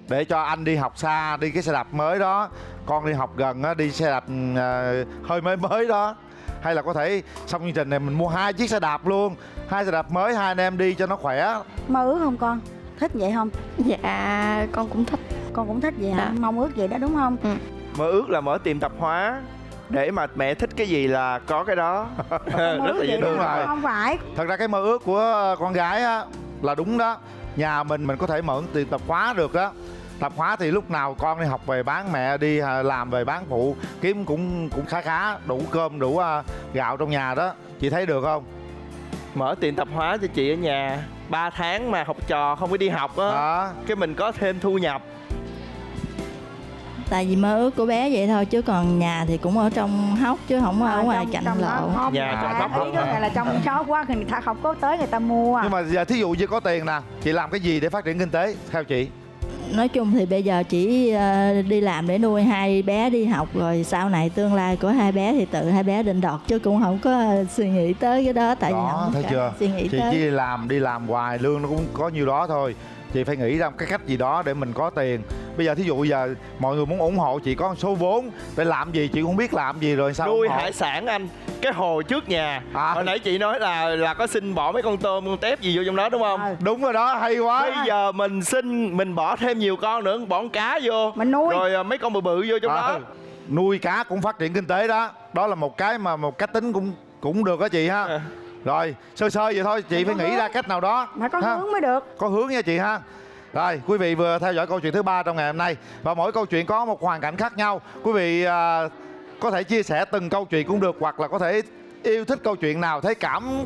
để cho anh đi học xa đi cái xe đạp mới đó, con đi học gần á đi xe đạp hơi mới đó. Hay là có thể xong chương trình này mình mua 2 chiếc xe đạp luôn, 2 xe đạp mới, hai anh em đi cho nó khỏe. Mơ ước không con? Thích vậy không? Dạ con cũng thích. Con cũng thích vậy hả? Mong ước vậy đó đúng không? Mơ ước là mở tiệm tạp hóa, để mà mẹ thích cái gì là có cái đó. Rất là dễ thương rồi. Không phải. Thật ra cái mơ ước của con gái á là đúng đó. Nhà mình có thể mở tiệm tạp hóa được đó. Tạp hóa thì lúc nào con đi học về bán, mẹ đi làm về bán phụ, kiếm cũng khá đủ cơm đủ gạo trong nhà đó. Chị thấy được không? Mở tiệm tạp hóa cho chị ở nhà 3 tháng mà học trò không có đi học á, cái mình có thêm thu nhập. Tại vì mơ ước của bé vậy thôi, chứ còn nhà thì cũng ở trong hốc chứ không ở ngoài cạnh lộ. Nhà trong hốc là trong xó quá, người ta không có tới người ta mua. Nhưng mà giờ thí dụ như có tiền nè, chị làm cái gì để phát triển kinh tế theo chị? Nói chung thì bây giờ chỉ đi làm để nuôi hai bé đi học, rồi sau này tương lai của hai bé thì tự hai bé định đoạt, chứ cũng không có suy nghĩ tới cái đó. Tại vì không thấy chưa? suy nghĩ Chị tới. chỉ đi làm hoài, lương nó cũng có nhiêu đó thôi. Chị phải nghĩ ra cái cách gì đó để mình có tiền. Bây giờ thí dụ giờ mọi người muốn ủng hộ chị có một số vốn để làm gì chị cũng không biết làm gì rồi sao? Nuôi hải sản anh. Cái hồ trước nhà hồi nãy chị nói là có xin bỏ mấy con tôm con tép gì vô trong đó đúng không? Đúng rồi đó, hay quá. Bây giờ mình xin, mình bỏ thêm nhiều con nữa, bỏ con cá vô mình nuôi, rồi mấy con bự bự vô trong đó. Nuôi cá cũng phát triển kinh tế đó. Đó là một cái mà một cách tính cũng được đó chị ha. Rồi sơ vậy thôi, chị phải nghĩ ra cách nào đó mà có hướng mới được. Có hướng nha chị ha. Rồi quý vị vừa theo dõi câu chuyện thứ 3 trong ngày hôm nay, và mỗi câu chuyện có một hoàn cảnh khác nhau. Quý vị có thể chia sẻ từng câu chuyện cũng được, hoặc là có thể yêu thích câu chuyện nào, thấy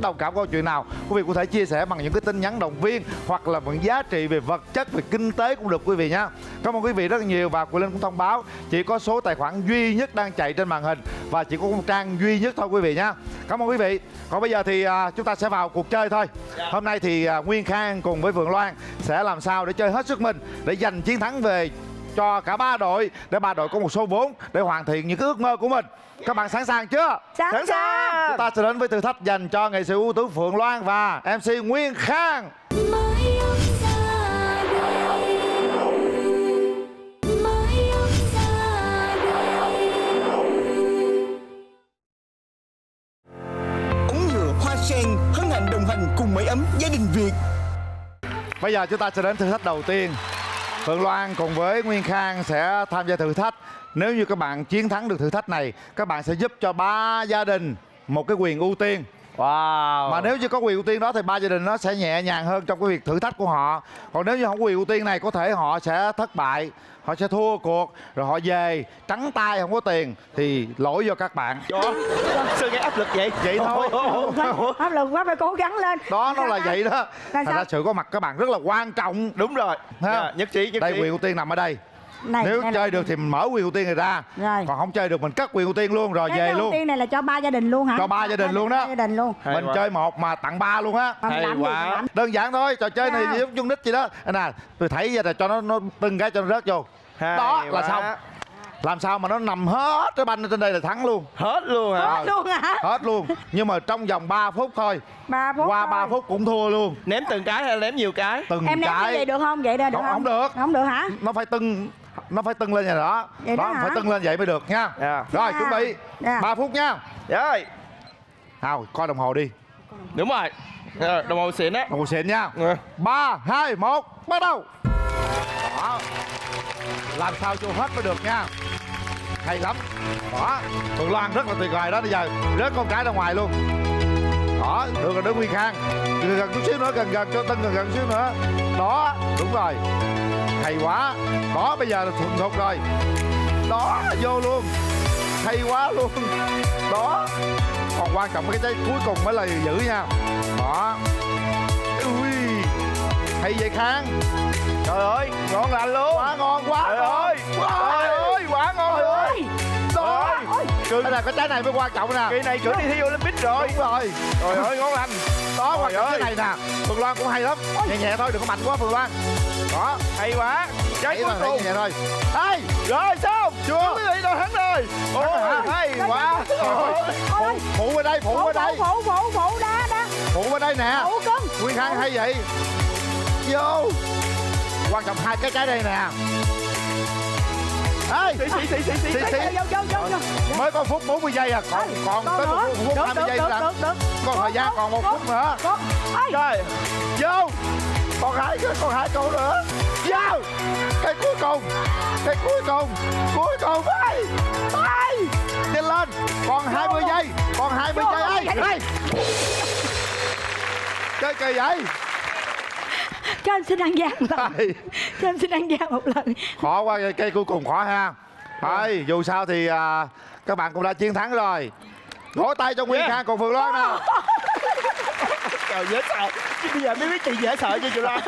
đồng cảm câu chuyện nào, quý vị có thể chia sẻ bằng những cái tin nhắn động viên, hoặc là bằng giá trị về vật chất, về kinh tế cũng được quý vị nhé. Cảm ơn quý vị rất nhiều, và Quyền Linh cũng thông báo chỉ có số tài khoản duy nhất đang chạy trên màn hình, và chỉ có một trang duy nhất thôi quý vị nhé. Cảm ơn quý vị. Còn bây giờ thì chúng ta sẽ vào cuộc chơi thôi. Hôm nay thì Nguyên Khang cùng với Phượng Loan sẽ làm sao để chơi hết sức mình để giành chiến thắng về cho cả ba đội, để ba đội có một số vốn để hoàn thiện những cái ước mơ của mình. Các bạn sẵn sàng chưa? Sẵn sàng. Chúng ta sẽ đến với thử thách dành cho nghệ sĩ ưu tú Phượng Loan và MC Nguyên Khang. Uống nhựa Hoa Sen hân hạnh đồng hành cùng mái ấm gia đình Việt. Bây giờ chúng ta sẽ đến thử thách đầu tiên. Phượng Loan cùng với Nguyên Khang sẽ tham gia thử thách. Nếu như các bạn chiến thắng được thử thách này, các bạn sẽ giúp cho 3 gia đình một cái quyền ưu tiên. Wow. Mà nếu như có quyền ưu tiên đó thì 3 gia đình nó sẽ nhẹ nhàng hơn trong cái việc thử thách của họ. Còn nếu như không có quyền ưu tiên này, có thể họ sẽ thất bại, họ sẽ thua cuộc, rồi họ về trắng tay không có tiền, thì lỗi do các bạn. Sao nghe áp lực vậy? Vậy thôi. Áp lực quá, phải cố gắng lên. Đó, nó là vậy đó. Thành ra sự có mặt các bạn rất là quan trọng. Đúng rồi. Nhất trí. Đây, quyền ưu tiên nằm ở đây. Này, nếu chơi được thì mình mở quyền ưu tiên này ra, còn không chơi được mình cất quyền ưu tiên luôn rồi về luôn. Ưu tiên này là cho 3 gia đình luôn hả? Cho 3 gia đình luôn đó. Gia đình luôn. Mình chơi một mà tặng 3 luôn á. Hay quá. Đơn giản thôi, trò chơi này giống chung nít gì đó. Nè, tôi thấy ra cho nó tưng cái cho nó rớt vô. Đó là xong. Làm sao mà nó nằm hết cái banh ở trên đây là thắng luôn. Hết luôn hả? Hết luôn hả? Hết luôn. Nhưng mà trong vòng 3 phút thôi. 3 phút qua thôi. 3 phút cũng thua luôn. Ném từng cái hay ném nhiều cái? Từng em cái. ném như vậy được không? Vậy được không? Không được. Không được hả? Nó phải tưng lên vậy đó. Vậy đó phải hả? tưng lên vậy mới được nha. Rồi chuẩn bị 3 phút nha. Rồi. Nào, coi đồng hồ đi. Đúng rồi. Đồng hồ xịn á. Đồng hồ xịn nha. 3, 2, 1, bắt đầu. Đó. Làm sao cho hết mới được nha. Hay lắm. Đó. Phượng Loan rất là tuyệt vời đó. Bây giờ rớt con trái ra ngoài luôn. Đó, được rồi, đứng Nguyên Khang. Gần chút xíu nữa, gần cho Tân gần xíu nữa. Đó, đúng rồi. Hay quá. Đó, bây giờ là thuận thuộc rồi. Đó, vô luôn. Hay quá luôn. Đó. Còn quan trọng cái trái cuối cùng mới là giữ nha. Đó. Ui. Hay vậy Khang. Trời ơi, ngon lành luôn. Quá ngon quá. Trời ơi. Trời ơi, quá ngon luôn. Đó. Đây là cái trái này mới quan trọng nè. Kỳ này cử đi thi Olympic rồi. Đúng rồi. Trời ơi, ngon lành. Đó, quan trọng cái này nè. Phượng Loan cũng hay lắm. Nhẹ nhẹ thôi, đừng có mạnh quá Phượng Loan. Đó, hay quá. Trái cuối cùng. Nhẹ thôi. Đây. Rồi xong. Chưa. Quý vị đội thắng rồi. Ôi, hay quá. Phụ ở đây, phụ ở đây. Phụ đá. Phụ ở đây nè. Phụ cưng. Nguyên Khang hay vậy. Vô. Quan trọng hai cái trái đây nè. Ê, Vô. mới có phút 40 giây à, còn tới một phút 20 giây nữa. Còn thời gian còn 1 phút nữa. Trời, vô. Còn hai câu nữa. Vô. Cái cuối cùng. Ê. Nhanh lên. Còn 20 giây. Ê. Đây. Chơi kỳ vậy. Cho em xin ăn gian một lần. Cho em xin ăn gian một lần. Khó quá, cây cuối cùng khó ha. Thôi dù sao thì các bạn cũng đã chiến thắng rồi. Vỗ tay cho Nguyên Khang cùng Phương Loan nào. Trời dễ sợ. Chứ bây giờ mới biết chị dễ sợ cho chị Loan.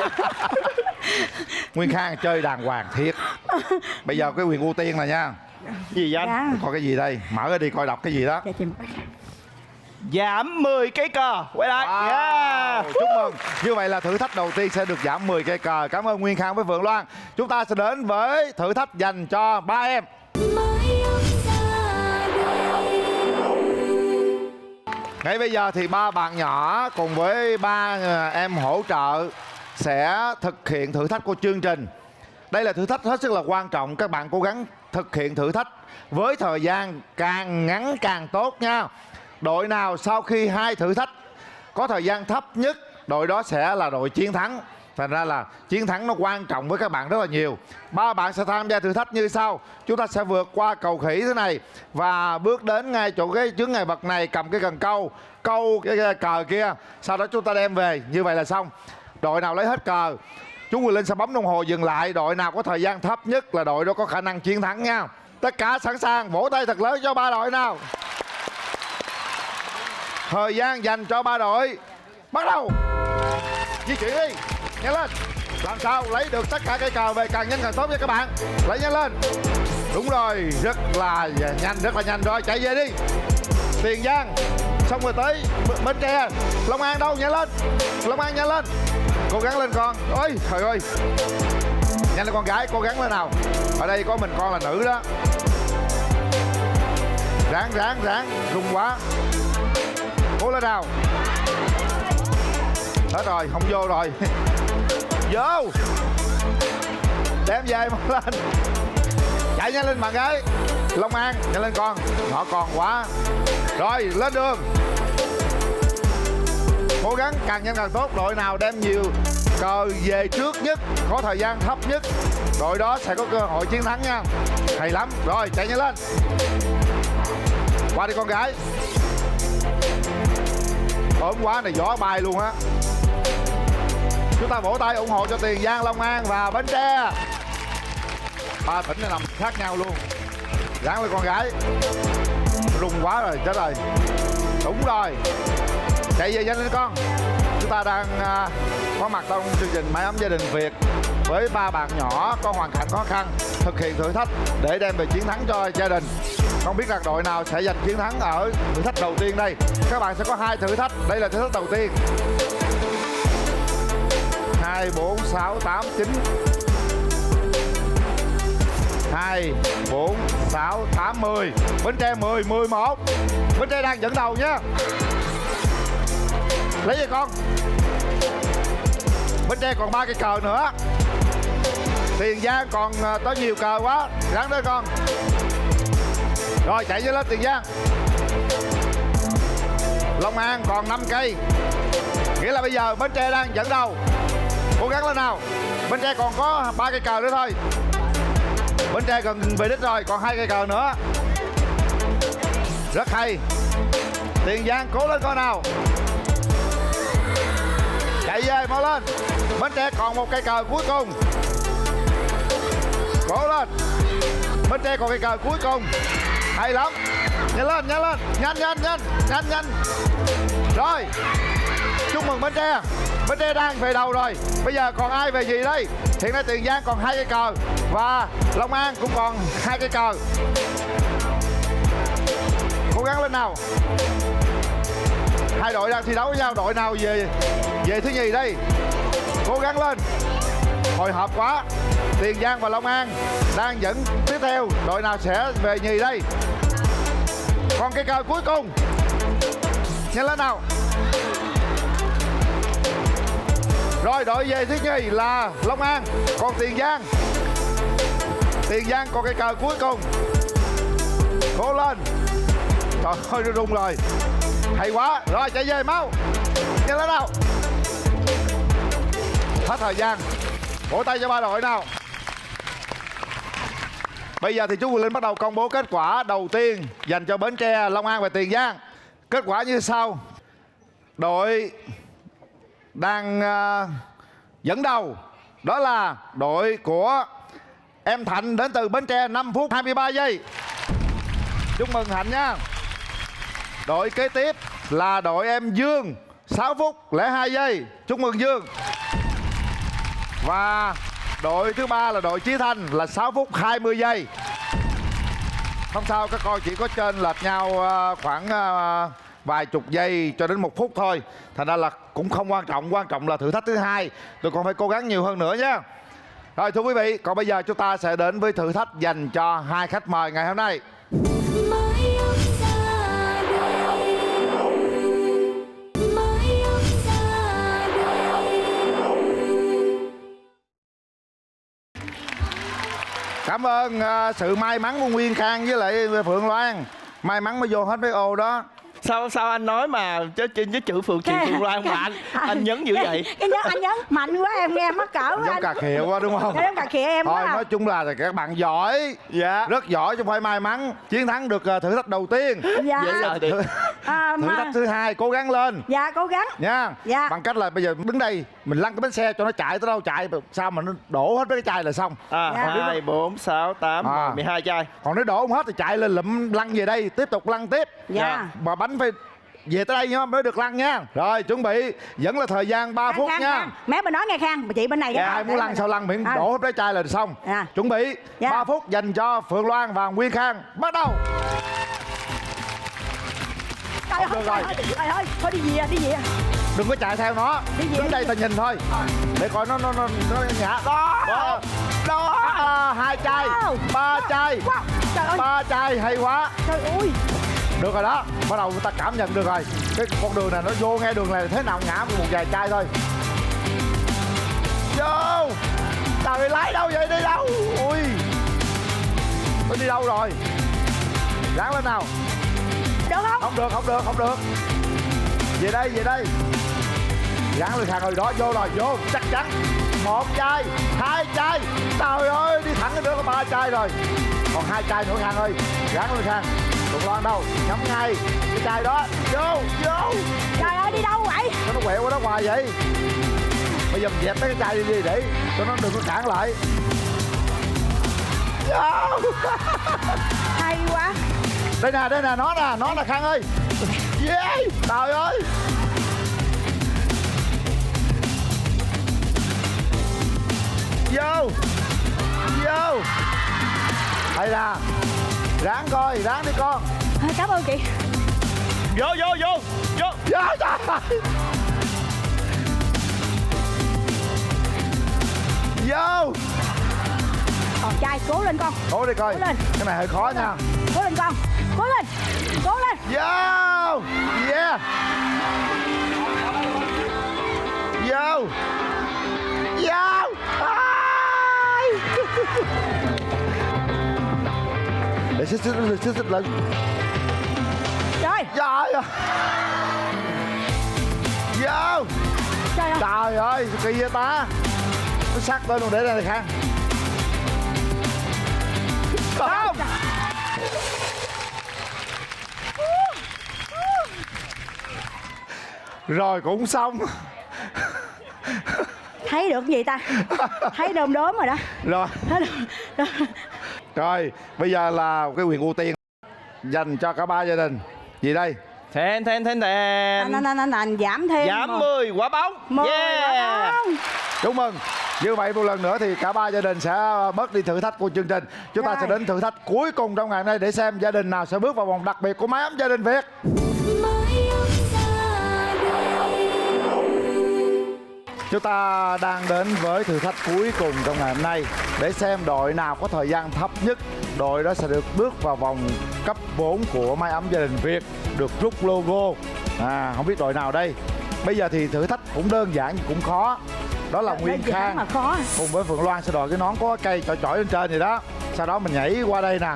Nguyên Khang chơi đàng hoàng thiệt. Bây giờ cái quyền ưu tiên này nha. Gì vậy anh? Coi cái gì đây? Mở ra đi coi đọc cái gì đó. Giảm 10 cây cờ. Quay lại. Wow. Yeah. Chúc mừng. Như vậy là thử thách đầu tiên sẽ được giảm 10 cây cờ. Cảm ơn Nguyên Khang với Phượng Loan. Chúng ta sẽ đến với thử thách dành cho ba em. Ngay bây giờ thì ba bạn nhỏ cùng với ba em hỗ trợ sẽ thực hiện thử thách của chương trình. Đây là thử thách hết sức là quan trọng. Các bạn cố gắng thực hiện thử thách với thời gian càng ngắn càng tốt nha. Đội nào sau khi 2 thử thách có thời gian thấp nhất, đội đó sẽ là đội chiến thắng. Thành ra là chiến thắng nó quan trọng với các bạn rất là nhiều. 3 bạn sẽ tham gia thử thách như sau. Chúng ta sẽ vượt qua cầu khỉ thế này và bước đến ngay chỗ cái chướng ngại vật này, cầm cái cần câu cái cờ kia. Sau đó chúng ta đem về. Như vậy là xong. Đội nào lấy hết cờ, chú Quyền Linh sẽ bấm đồng hồ dừng lại. Đội nào có thời gian thấp nhất là đội đó có khả năng chiến thắng nha. Tất cả sẵn sàng, vỗ tay thật lớn cho 3 đội nào. Thời gian dành cho 3 đội bắt đầu. Di chuyển đi, nhanh lên. Làm sao lấy được tất cả cây cờ về càng nhanh càng tốt nha các bạn. Lấy nhanh lên. Đúng rồi, rất là nhanh rồi, chạy về đi. Tiền Giang, xong rồi tới Bến Tre. Long An đâu, nhanh lên. Long An nhanh lên. Cố gắng lên con. Ôi trời ơi, nhanh lên con gái, cố gắng lên nào. Ở đây có mình con là nữ đó. Ráng, rung quá. Cố lên nào. Hết rồi, không vô rồi. Vô. Đem về mà lên. Chạy nhanh lên bạn gái. Long An, nhanh lên con. Nhỏ con quá. Rồi, lên đường. Cố gắng càng nhanh càng tốt. Đội nào đem nhiều cờ về trước nhất, có thời gian thấp nhất, đội đó sẽ có cơ hội chiến thắng nha. Hay lắm. Rồi, chạy nhanh lên. Qua đi con gái. Ổn quá này, gió bay luôn á. Chúng ta vỗ tay ủng hộ cho Tiền Giang, Long An và Bến Tre. 3 tỉnh này nằm khác nhau luôn. Ráng lên con gái. Rung quá rồi, chết rồi. Đúng rồi. Chạy về nhanh lên con. Chúng ta đang có mặt trong chương trình Mái Ấm Gia Đình Việt với 3 bạn nhỏ có hoàn cảnh khó khăn thực hiện thử thách để đem về chiến thắng cho gia đình. Không biết rằng đội nào sẽ giành chiến thắng ở thử thách đầu tiên đây. Các bạn sẽ có 2 thử thách. Đây là thử thách đầu tiên. 2, 4, 6, 8, 9. 2, 4, 6, 8, 10. Bến Tre 10, 11. Bến Tre đang dẫn đầu nhá. Lấy về con. Bến Tre còn 3 cây cờ nữa. Tiền Giang còn có nhiều cờ quá. Ráng tới con. Rồi chạy lên Tiền Giang. Long An còn 5 cây. Nghĩa là bây giờ Bến Tre đang dẫn đầu. Cố gắng lên nào. Bến Tre còn có 3 cây cờ nữa thôi. Bến Tre gần về đích rồi, còn 2 cây cờ nữa. Rất hay. Tiền Giang cố lên con nào. Chạy về mau lên. Bến Tre còn 1 cây cờ cuối cùng. Cố lên. Bến Tre còn cây cờ cuối cùng. Hay lắm. Nhanh lên, nhanh lên. Nhanh. Rồi. Chúc mừng Bến Tre. Bến Tre đang về đầu rồi. Bây giờ còn ai về gì đây? Hiện nay Tiền Giang còn 2 cây cờ và Long An cũng còn 2 cây cờ. Cố gắng lên nào. 2 đội đang thi đấu với nhau. Đội nào về thứ nhì đây? Cố gắng lên. Hồi hộp quá. Tiền Giang và Long An đang dẫn tiếp theo. Đội nào sẽ về nhì đây? Còn cây cờ cuối cùng. Nhanh lên nào. Rồi đội về thứ nhì là Long An. Còn Tiền Giang. Tiền Giang còn cây cờ cuối cùng. Cố lên. Trời ơi nó rung rồi. Hay quá. Rồi chạy về mau. Nhanh lên nào. Hết thời gian. Vỗ tay cho 3 đội nào. Bây giờ thì chú Quyền Linh bắt đầu công bố kết quả đầu tiên dành cho Bến Tre, Long An và Tiền Giang. Kết quả như sau. Đội đang Dẫn đầu đó là đội của em Thạnh đến từ Bến Tre 5 phút 23 giây. Chúc mừng Hạnh nha. Đội kế tiếp là đội em Dương 6 phút 02 giây. Chúc mừng Dương. Và đội thứ ba là đội Chí Thanh là 6 phút 20 giây. Không sao, các con chỉ có chênh lệch nhau khoảng vài chục giây cho đến 1 phút thôi. Thành ra là cũng không quan trọng. Quan trọng là thử thách thứ hai. Tụi con phải cố gắng nhiều hơn nữa nhé. Rồi thưa quý vị, còn bây giờ chúng ta sẽ đến với thử thách dành cho hai khách mời ngày hôm nay. Cảm ơn sự may mắn của Nguyên Khang với lại Phượng Loan. May mắn mới vô hết mấy ô đó. Sao anh nói mà với chữ Phượng Loan mà anh nhấn dữ vậy? Cái nhớ anh nhấn mạnh quá em nghe mắc cỡ quá. Giống cà khịa quá đúng không? Giống cà khịa em thôi quá. Nói chung là các bạn giỏi. Dạ. Rất giỏi chứ không phải may mắn. Chiến thắng được thử thách đầu tiên. Dạ. Thử thách thứ hai cố gắng lên. Dạ cố gắng. Nha. Dạ. Bằng cách là bây giờ đứng đây mình lăn cái bánh xe cho nó chạy tới đâu chạy, sao mà nó đổ hết mấy cái chai là xong. 2, 4, 6, 8, 12 chai. Còn nếu đổ không hết thì chạy lên lụm lăn về đây tiếp tục lăn tiếp. Dạ. Mà bánh phải về tới đây nhá mới được lăn nha. Rồi chuẩn bị, vẫn là thời gian 3 phút nha. Mẹ bên nói nghe Khang, chị bên này. Ai muốn lăn sao lăn, miễn đổ hết cái chai là xong. Chuẩn bị 3 phút dành cho Phượng Loan và Nguyên Khang. Bắt đầu. Trời ơi, thôi đi về. Đừng có chạy theo nó. Đứng đây ta nhìn thôi. Để coi nó ngã. Đó. 2 chai, 3 chai. 3 chai hay quá. Trời ơi. Được rồi đó, bắt đầu người ta cảm nhận được rồi. Cái con đường này nó vô ngay đường này thế nào ngã một vài chai thôi. Vô. Trời ơi, lái đâu vậy, đi đâu? Ui. Tôi đi đâu rồi? Ráng lên nào. Được không? Không được. Về đây. Ráng lên Khang ơi, đó vô rồi, vô, chắc chắn. 1 chai, 2 chai. Trời ơi, đi thẳng nữa có 3 chai rồi. Còn 2 chai nữa Khang ơi. Ráng lên Khang. Phượng Loan đâu? Nhắm ngay cái chai đó. Vô. Trời ơi, đi đâu vậy? Nó quẹo qua đó ngoài vậy. Bây giờ mình dẹp mấy cái chai đi để cho nó đừng có cản lại. Vô. Hay quá. Đây nè, nó nè Khang ơi. Yeah. Trời ơi. Vô. Hay là ráng đi con. Cảm ơn chị. Vô. Trời ơi. Vô. Còn trai, cố lên con. Cố đi coi. Cố lên. Cái này hơi khó nha. Cố lên con. Cố lên. Vô. Yeah. Vô. Để xích lên. Trời. Vô. Trời ơi, kỳ vậy ta. Nó sát tên luôn, để đây này Khang. Không. Rồi cũng xong. Thấy được gì ta? Thấy đom đóm rồi đó. Rồi. Rồi, bây giờ là cái quyền ưu tiên dành cho cả 3 gia đình. Gì đây? Thèn. Giảm thêm. Giảm 10 quả bóng. 10 quả bóng. Chúc mừng. Như vậy một lần nữa thì cả 3 gia đình sẽ bớt đi thử thách của chương trình. Chúng ta sẽ đến thử thách cuối cùng trong ngày hôm nay để xem gia đình nào sẽ bước vào vòng đặc biệt của Mái Ấm Gia Đình Việt. Chúng ta đang đến với thử thách cuối cùng trong ngày hôm nay để xem đội nào có thời gian thấp nhất, đội đó sẽ được bước vào vòng cấp 4 của Mái Ấm Gia Đình Việt, được rút logo. Không biết đội nào đây. Bây giờ thì thử thách cũng đơn giản nhưng cũng khó. Đó là Nguyên Khang cùng với Phượng Loan sẽ đội cái nón có cây chổi lên trên gì đó. Sau đó mình nhảy qua đây nè,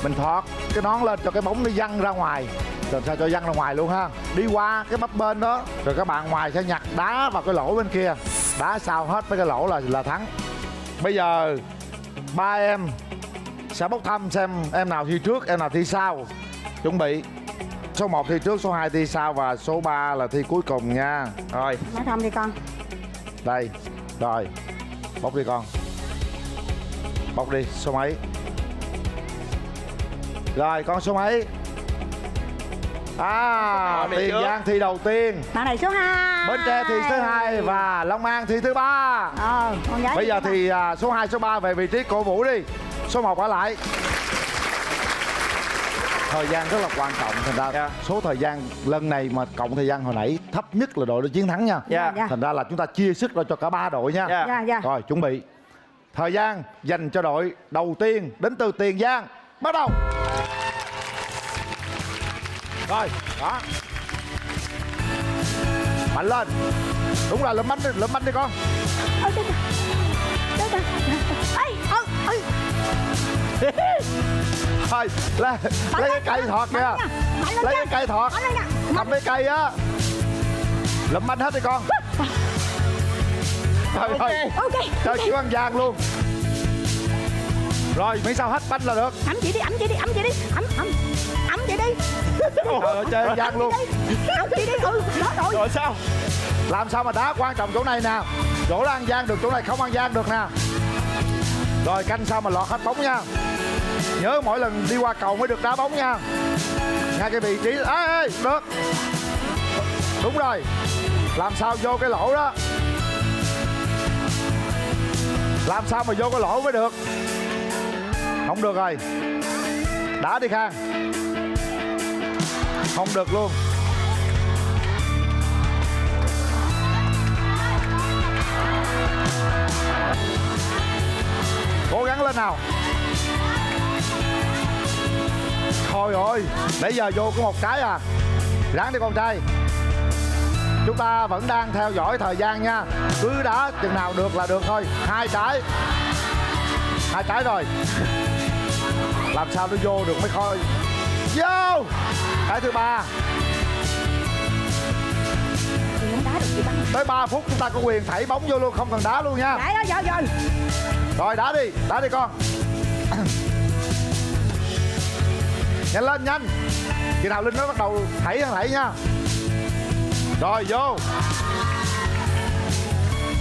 mình thọt cái nón lên cho cái bóng nó văng ra ngoài. Rồi sao cho văng ra ngoài luôn ha. Đi qua cái bắp bên đó, rồi các bạn ngoài sẽ nhặt đá vào cái lỗ bên kia. Đá sao hết mấy cái lỗ là thắng. Bây giờ 3 em sẽ bốc thăm xem em nào thi trước, em nào thi sau. Chuẩn bị. Số 1 thi trước, số 2 thi sau và số 3 là thi cuối cùng nha. Rồi. Nói thăm đi con. Đây. Rồi, bóc đi con. Bóc đi, số mấy? Rồi, con số mấy? Tiền Giang thi đầu tiên, Bạn này số 2. Bến Tre thi thứ 2 và Long An thi thứ 3. Con gái Bây giờ thì số 2, số 3 về vị trí cổ vũ đi. Số 1 ở lại. Thời gian rất là quan trọng, thành ra số thời gian lần này mà cộng thời gian hồi nãy thấp nhất là đội đã chiến thắng nha. Thành ra là chúng ta chia sức ra cho cả 3 đội nha. Rồi, chuẩn bị. Thời gian dành cho đội đầu tiên đến từ Tiền Giang. Bắt đầu. Rồi, đó. Mạnh lên. Đúng rồi, lượm bánh đi con. Thôi, lấy cái cây thọt kìa. Lấy cái cây thọt. Cầm cái cây á. Lượm bánh hết đi con. Rồi, chơi kiểu ăn gian luôn. Rồi, miễn sao hết bánh là được. Ấm chị đi. Ấm chị đi. Trời ơi, chơi ăn gian luôn. Ấm chị đi. Đó rồi. Rồi sao? Làm sao mà đá, quan trọng chỗ này nè. Chỗ đó ăn gian được, chỗ này không ăn gian được nè. Rồi, canh sao mà lọt hết bóng nha. Nhớ mỗi lần đi qua cầu mới được đá bóng nha. Ngay cái vị trí. Ê, được. Đúng rồi. Làm sao vô cái lỗ đó. Làm sao mà vô cái lỗ mới được. Không được rồi. Đá đi Khang. Không được luôn. Cố gắng lên nào. Thôi ơi, nãy giờ vô có một cái à. Ráng đi con trai. Chúng ta vẫn đang theo dõi thời gian nha. Cứ đá chừng nào được là được thôi. 2 trái. 2 trái rồi. Làm sao nó vô được mới coi. Vô. Cái thứ 3. Tới 3 phút chúng ta có quyền thảy bóng vô luôn, không cần đá luôn nha. Rồi đá đi con. Nhanh lên, nhanh. Khi nào Linh nó bắt đầu thảy nha. Rồi vô.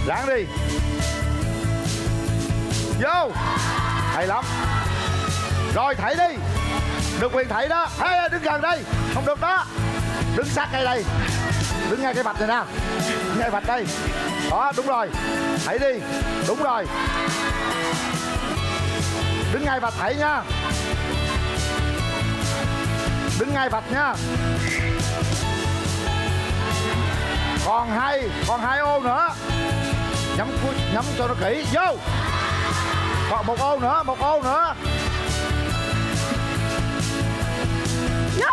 Ráng đi. Vô. Hay lắm. Rồi thảy đi. Được quyền thảy đó. Ê, đứng gần đây. Không được đó. Đứng sát ngay đây. Đứng ngay cái vạch này nè. Ngay vạch đây. Đó, đúng rồi. Thảy đi. Đúng rồi. Đứng ngay vạch thảy nha. Đứng ngay vạch nha. Còn hai ô nữa. Nhắm cho nó kỹ. Vô. Còn một ô nữa.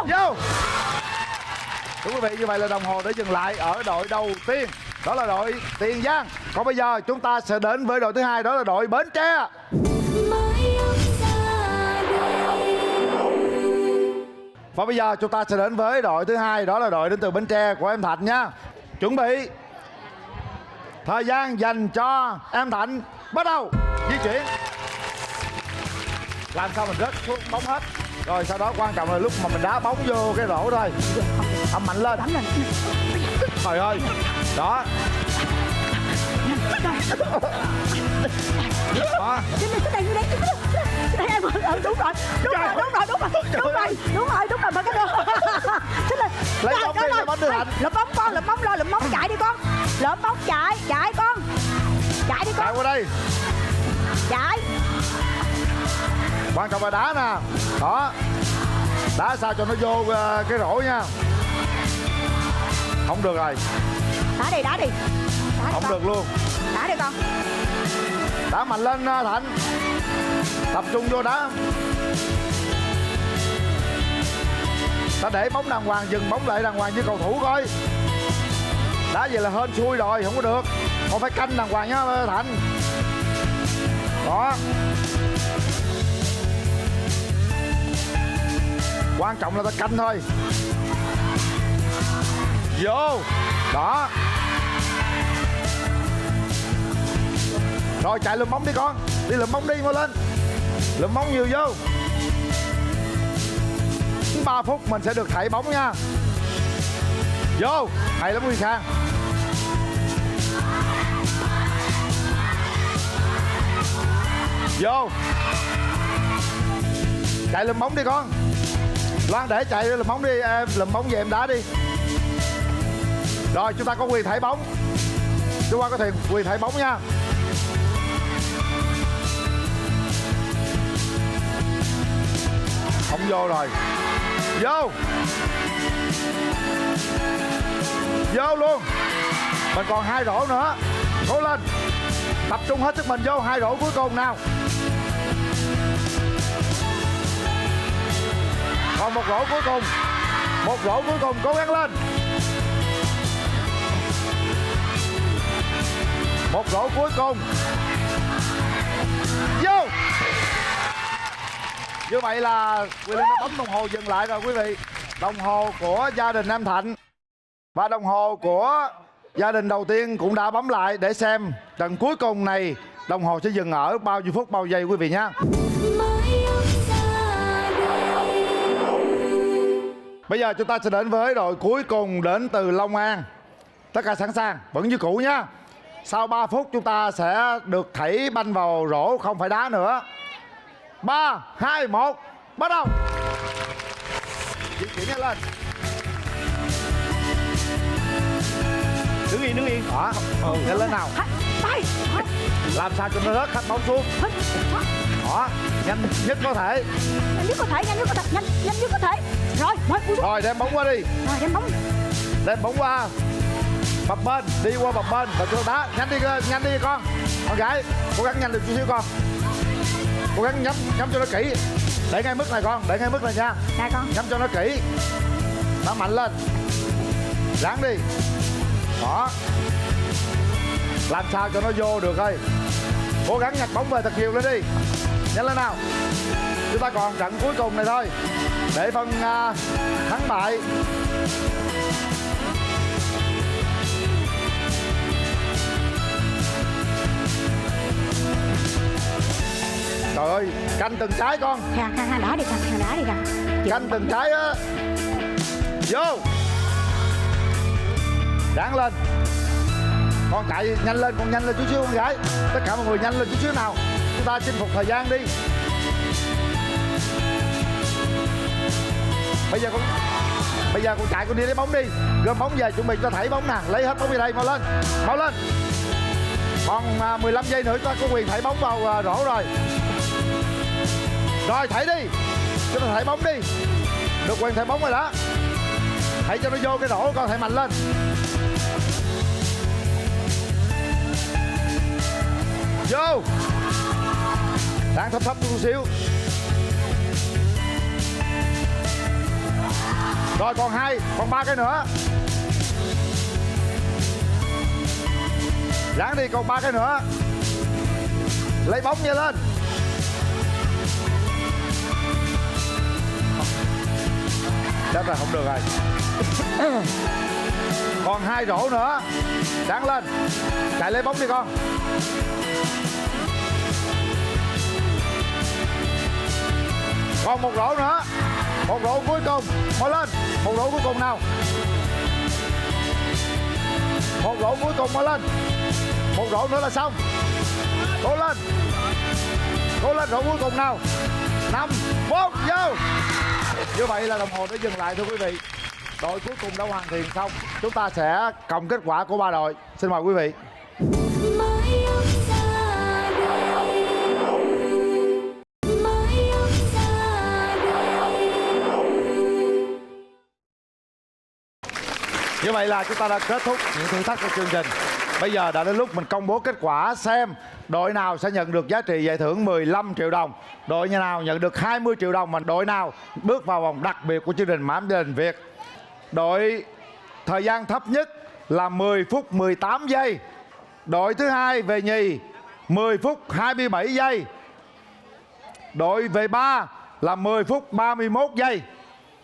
Vô. Thưa quý vị, như vậy là đồng hồ đã dừng lại ở đội đầu tiên. Đó là đội Tiền Giang. Còn bây giờ chúng ta sẽ đến với đội thứ 2. Đó là đội Bến Tre. Và bây giờ chúng ta sẽ đến với đội thứ 2. Đó là đội đến từ Bến Tre của em Thạnh nha. Chuẩn bị. Thời gian dành cho em Thạnh. Bắt đầu. Di chuyển. Làm sao mình rớt xuống bóng hết. Rồi sau đó quan trọng là lúc mà mình đá bóng vô cái rổ thôi. Âm mạnh lên. Trời ơi. Đó. Đó. Đúng rồi. Lấy bóng đi, lấy bóng đi Thạnh. Lượm bóng con, lượm bóng chạy đi con. Lượm bóng chạy con. Chạy đi con. Chạy qua đây. Chạy. Quan trọng là đá nè. Đó. Đá sao cho nó vô cái rổ nha. Không được rồi. Đá đi. Không được luôn. Đá đi con. Đá mạnh lên Thạnh. Tập trung vô đá. Ta để bóng đàng hoàng, dừng bóng lại đàng hoàng với cầu thủ coi. Đá vậy là hên xui rồi, không có được. Còn phải canh đàng hoàng nhá Thạnh. Đó. Quan trọng là ta canh thôi. Vô. Đó. Rồi chạy lượm bóng đi con. Đi lượm bóng đi, mau lên. Lượm bóng nhiều vô. 3 phút mình sẽ được thảy bóng nha. Vô. Hay lắm Nguyên Khang. Vô. Chạy lùm bóng đi con. Loan để chạy lùm bóng đi, em lùm bóng về em đá đi. Rồi chúng ta có quyền thảy bóng. Chúng ta có quyền thảy bóng nha. Không vô rồi. Vô. Vô luôn. Mình còn 2 rổ nữa. Cố lên. Tập trung hết sức mình vô 2 rổ cuối cùng nào. Còn 1 rổ cuối cùng. 1 rổ cuối cùng, cố gắng lên. 1 rổ cuối cùng. Vô. Như vậy là Quyền Linh đã bấm đồng hồ dừng lại rồi quý vị. Đồng hồ của gia đình Nam Thạnh và đồng hồ của gia đình đầu tiên cũng đã bấm lại để xem trận cuối cùng này đồng hồ sẽ dừng ở bao nhiêu phút bao giây quý vị nhé. Bây giờ chúng ta sẽ đến với đội cuối cùng đến từ Long An. Tất cả sẵn sàng, vẫn như cũ nhé. Sau 3 phút chúng ta sẽ được thảy banh vào rổ, không phải đá nữa. 3, 2, 1, bắt đầu. Di chuyển nhanh lên. Đứng yên. Đó, nhanh lên nào. Làm sao cho nó rớt khách bóng xuống. Đó, nhanh nhất có thể. Nhanh nhất có thể. Rồi, đem bóng qua đi. Đem bóng qua. Bập bên, đi qua bập bên, và cho đá. Nhanh đi con. Con gái, cố gắng nhanh được chút xíu con. Cố gắng nhắm cho nó kỹ. Để ngay mức này con, để ngay mức này nha. Dạ con. Nhắm cho nó kỹ. Nó mạnh lên. Ráng đi. Đó. Làm sao cho nó vô được thôi. Cố gắng nhặt bóng về thật nhiều lên đi. Nhanh lên nào. Chúng ta còn trận cuối cùng này thôi để phân thắng bại. Trời ơi, canh từng trái con. Khang đá đi Khang. Canh từng trái á. Vô. Ráng lên. Con chạy nhanh lên, con nhanh lên chút xíu con gái. Tất cả mọi người nhanh lên chút xíu nào. Chúng ta chinh phục thời gian đi. Bây giờ con chạy, con đi lấy bóng đi. Gom bóng về, chuẩn bị cho thảy bóng nè. Lấy hết bóng về đây, mau lên. Còn 15 giây nữa chúng ta có quyền thảy bóng vào rổ rồi. Rồi thảy đi. Chúng ta thảy bóng đi. Được quyền thảy bóng rồi đó. Thảy cho nó vô cái rổ, con thảy mạnh lên. Vô. Đang thấp chút xíu. Rồi còn 3 cái nữa. Ráng đi, còn 3 cái nữa. Lấy bóng nha lên. Chắc là không được rồi. Còn 2 rổ nữa. Ráng lên. Chạy lấy bóng đi con. Còn 1 rổ nữa. 1 rổ cuối cùng. Mau lên. 1 rổ cuối cùng nào. 1 rổ cuối cùng, mau lên. 1 rổ nữa là xong. Cố lên. Rổ cuối cùng nào. 5, 4, vô. Như vậy là đồng hồ đã dừng lại thưa quý vị. Đội cuối cùng đã hoàn thiện xong. Chúng ta sẽ cộng kết quả của 3 đội. Xin mời quý vị. Như vậy là chúng ta đã kết thúc những thử thách của chương trình. Bây giờ đã đến lúc mình công bố kết quả xem đội nào sẽ nhận được giá trị giải thưởng 15 triệu đồng, đội nào nhận được 20 triệu đồng, mà đội nào bước vào vòng đặc biệt của chương trình Mã Gia Đình Việt. Đội thời gian thấp nhất là 10 phút 18 giây. Đội thứ hai về nhì 10 phút 27 giây. Đội về 3 là 10 phút 31 giây.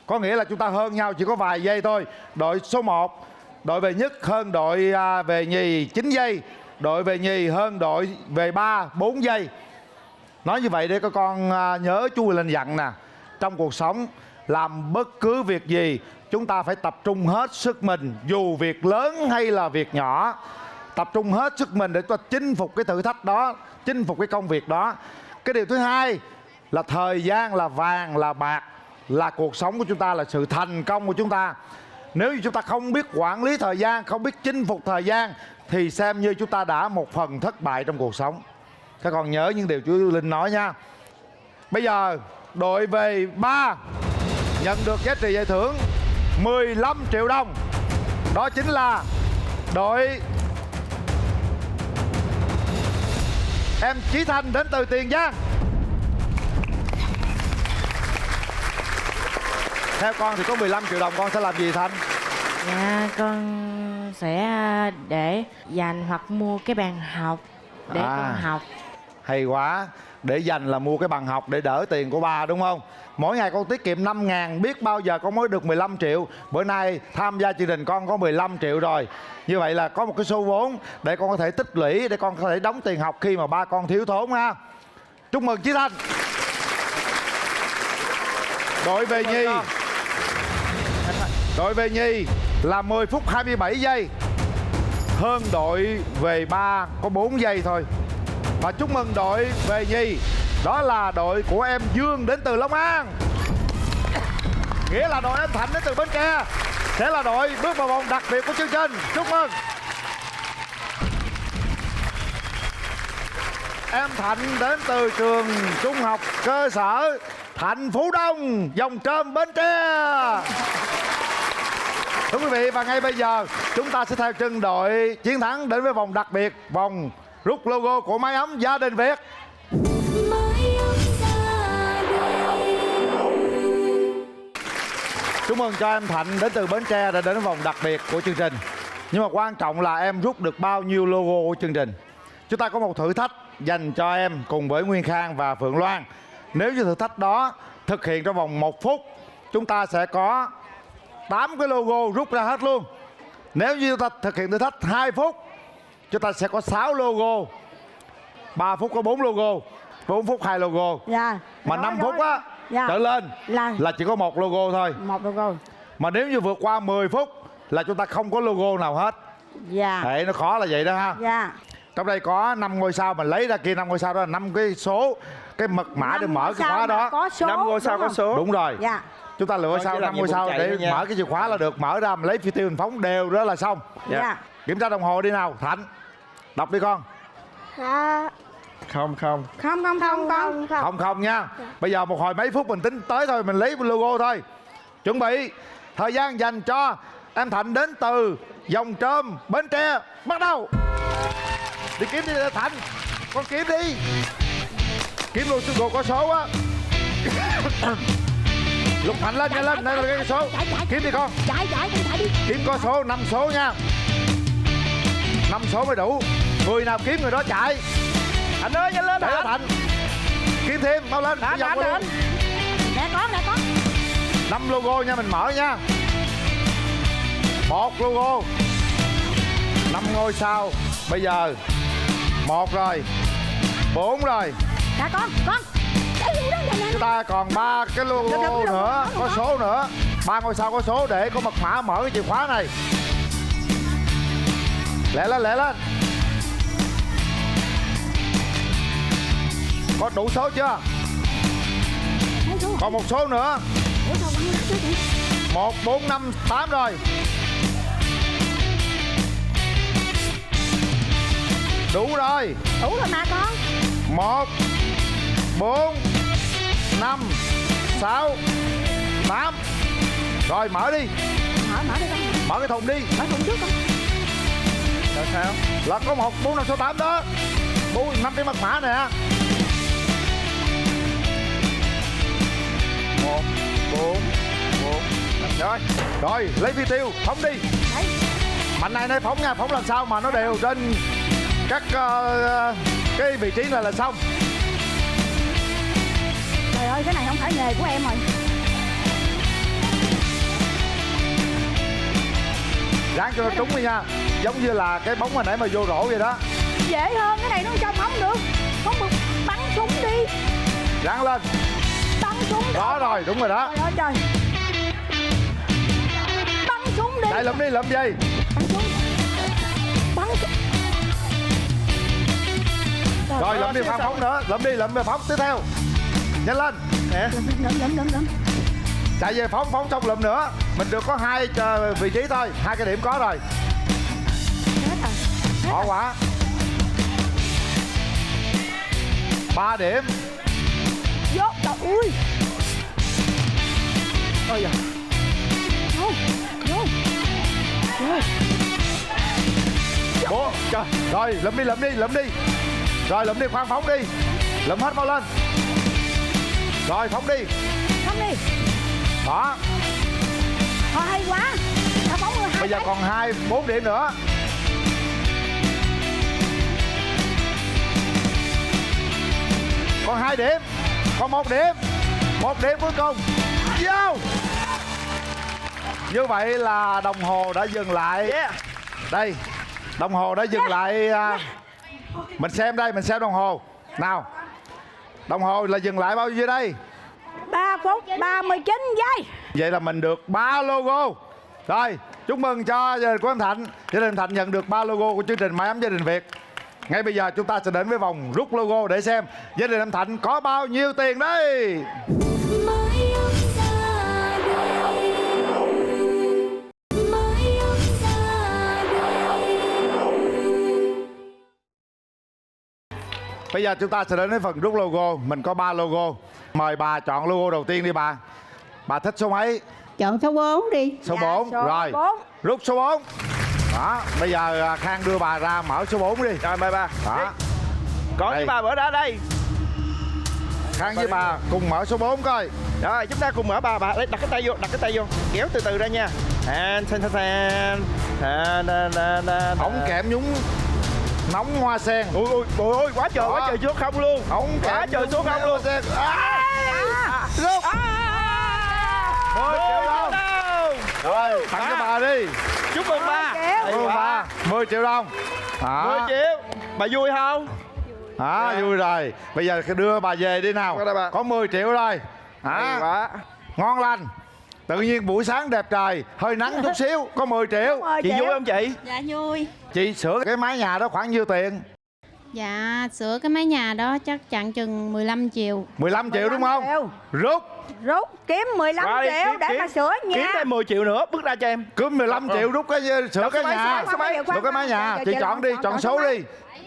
Có nghĩa là chúng ta hơn nhau chỉ có vài giây thôi. Đội số 1, đội về nhất hơn đội về nhì 9 giây. Đội về nhì hơn đội về 3 4 giây. Nói như vậy để các con nhớ chú Quyền Linh dặn nè. Trong cuộc sống làm bất cứ việc gì chúng ta phải tập trung hết sức mình, dù việc lớn hay là việc nhỏ. Tập trung hết sức mình để chúng ta chinh phục cái thử thách đó, chinh phục cái công việc đó. Cái điều thứ hai là thời gian là vàng, là bạc, là cuộc sống của chúng ta, là sự thành công của chúng ta. Nếu như chúng ta không biết quản lý thời gian, không biết chinh phục thời gian thì xem như chúng ta đã một phần thất bại trong cuộc sống. Các con nhớ những điều chú Linh nói nha. Bây giờ đội về 3 nhận được giá trị giải thưởng 15 triệu đồng. Đó chính là đội em Chí Thanh đến từ Tiền Giang. Theo con thì có 15 triệu đồng, con sẽ làm gì Thanh? Dạ, con sẽ để dành hoặc mua cái bàn học để con học. Hay quá. Để dành là mua cái bằng học để đỡ tiền của ba đúng không? Mỗi ngày con tiết kiệm 5.000, biết bao giờ con mới được 15 triệu. Bữa nay tham gia chương trình con có 15 triệu rồi. Như vậy là có một cái số vốn để con có thể tích lũy, để con có thể đóng tiền học khi mà ba con thiếu thốn ha. Chúc mừng Chí Thanh. Đội về nhì. Đội về nhì là 10 phút 27 giây. Hơn đội về 3 có 4 giây thôi. Và chúc mừng đội về nhì, đó là đội của em Dương đến từ Long An. Nghĩa là đội em Thạnh đến từ Bến Tre sẽ là đội bước vào vòng đặc biệt của chương trình. Chúc mừng. Em Thạnh đến từ trường trung học cơ sở Thạnh Phú Đông, Dòng Trơm, Bến Tre. Thưa quý vị, và ngay bây giờ chúng ta sẽ theo chân đội chiến thắng đến với vòng đặc biệt, vòng rút logo của máy ấm gia đình Việt. Chúc mừng cho em Thạnh đến từ Bến Tre đã đến vòng đặc biệt của chương trình. Nhưng mà quan trọng là em rút được bao nhiêu logo của chương trình. Chúng ta có một thử thách dành cho em cùng với Nguyên Khang và Phượng Loan. Nếu như thử thách đó thực hiện trong vòng 1 phút, chúng ta sẽ có 8 cái logo rút ra hết luôn. Nếu như chúng ta thực hiện thử thách 2 phút, chúng ta sẽ có 6 logo. 3 phút có 4 logo, 4 phút 2 logo. Dạ. Mà 5 phút á trở lên là chỉ có 1 logo thôi. 1 logo. Mà nếu như vượt qua 10 phút là chúng ta không có logo nào hết. Dạ. Đấy, nó khó là vậy đó ha. Dạ. Trong đây có 5 ngôi sao, mình lấy ra kia 5 ngôi sao đó là 5 cái số, cái mật mã để mở cái khóa đó. Có số, 5 ngôi sao có số. Đúng rồi. Dạ. Chúng ta lựa sao 5 ngôi sao để mở cái chìa khóa là được. Mở ra mình lấy phi tiêu mình phóng đều đó là xong. Dạ. Kiểm tra đồng hồ đi nào. Thạnh, đọc đi con. Không nha. Bây giờ một hồi mấy phút mình tính tới thôi, mình lấy logo thôi. Chuẩn bị. Thời gian dành cho em Thạnh đến từ Dòng Trơm, Bến Tre. Bắt đầu. Đi kiếm đi Thạnh. Con kiếm đi. Kiếm logo có số á. Lục Thạnh lên, nhanh lên. Đây là cái số. Kiếm đi con. Kiếm có số, 5 số nha. 5 số mới đủ. Người nào kiếm người đó chạy. Thạnh ơi, nhanh lên Thạnh. Kiếm thêm, mau lên. Nè con. 5 logo nha, mình mở nha. 1 logo. 5 ngôi sao. Bây giờ 1 rồi, 4 rồi. Nè con. Chúng ta còn 3 cái logo nữa, có số nữa. 3 ngôi sao có số để có mật mã mở cái chìa khóa này. Lẹ lên. Có đủ số chưa? Còn một số nữa. 1, 4, 5, 8 rồi. Đủ rồi. Đủ rồi mà con. 1, 4, 5, 6, 8. Rồi mở đi. Mở đi con. Mở cái thùng đi. Mở thùng trước con. Là sao? Là có 1, 4, 5, 6, 8 đó. 4, 5 cái mật mã nè. 1, 4, 4. Rồi, lấy phi tiêu, phóng đi. Đấy. Mạnh này nơi phóng nha, phóng làm sao mà nó đều trên các cái vị trí này là xong. Trời ơi, cái này không phải nghề của em rồi. Ráng cho nó trúng đi nha. Giống như là cái bóng hồi nãy mà vô rổ vậy đó. Dễ hơn, cái này nó cho bóng được. Không được, bắn súng đi. Ráng lên. Bắn súng đi. Đó rồi, đúng rồi đó. Trời ơi trời. Bắn súng đi. Chạy lụm đi, lụm gì? Bắn súng. Rồi Rồi lượm đi Phan phóng nữa. Lượm đi phóng tiếp theo. Nhanh lên. Nè. Lượm. Chạy về phóng xong lượm nữa. Mình được có 2 vị trí thôi. 2 cái điểm có rồi. Khó quá. 3 điểm. Vô, trời ơi. Ôi da. Vô. Bố, trời. Rồi lượm đi. Rồi lượm đi Khoan phóng đi. Lượm hết mau lên. Rồi phóng đi. Đó. Thôi hay quá. Nó bóng rồi. Bây giờ còn 4 điểm nữa. Còn 2 điểm. Còn 1 điểm. 1 điểm cuối cùng. Vô. Như vậy là đồng hồ đã dừng lại. Đây. Đồng hồ đã dừng lại. Mình xem đây, mình xem đồng hồ. Nào. Đồng hồ là dừng lại bao nhiêu đây? 3 phút 39 giây. Vậy là mình được 3 logo. Rồi, chúc mừng cho gia đình của anh Thạnh. Gia đình Thạnh nhận được 3 logo của chương trình Mái Ấm Gia Đình Việt. Ngay bây giờ chúng ta sẽ đến với vòng rút logo để xem gia đình anh Thạnh có bao nhiêu tiền đây. Bây giờ chúng ta sẽ đến với phần rút logo. Mình có 3 logo. Mời bà chọn logo đầu tiên đi bà. Bà thích số mấy? Chọn số 4 đi. Số 4. Rồi. 4. Rút số 4. Đó. Bây giờ Khang đưa bà ra mở số 4 đi. Rồi mời bà. Đó. Con với bà mở ra đây. Khang với bà cùng mở số 4 coi. Rồi chúng ta cùng mở bà lấy đặt cái tay vô, kéo từ từ ra nha. Ống kẽm nhúng nóng hoa sen. Ôi quá trời số không luôn. Ống quá trời số không luôn. Rút 10 triệu đồng. Rồi tặng cho bà đi. Chúc mừng bà. 10 triệu đồng. 10 triệu. Bà vui không? Vui rồi. Bây giờ đưa bà về đi nào. Có 10 triệu rồi. Ngon lành. Tự nhiên buổi sáng đẹp trời, hơi nắng chút xíu, có 10 triệu. Chị vui không chị? Dạ vui. Chị sửa cái mái nhà đó khoảng nhiêu tiền? Dạ sửa cái mái nhà đó chắc chặn chừng 15 triệu. 15 triệu đúng không? Rút Kiếm 15 triệu để mà sửa nhà. Kiếm thêm 10 triệu nữa, bước ra cho em. Cứ 15 triệu rút cái sửa cái nhà. Sửa cái mái nhà. Chị chọn đi, chọn số đi.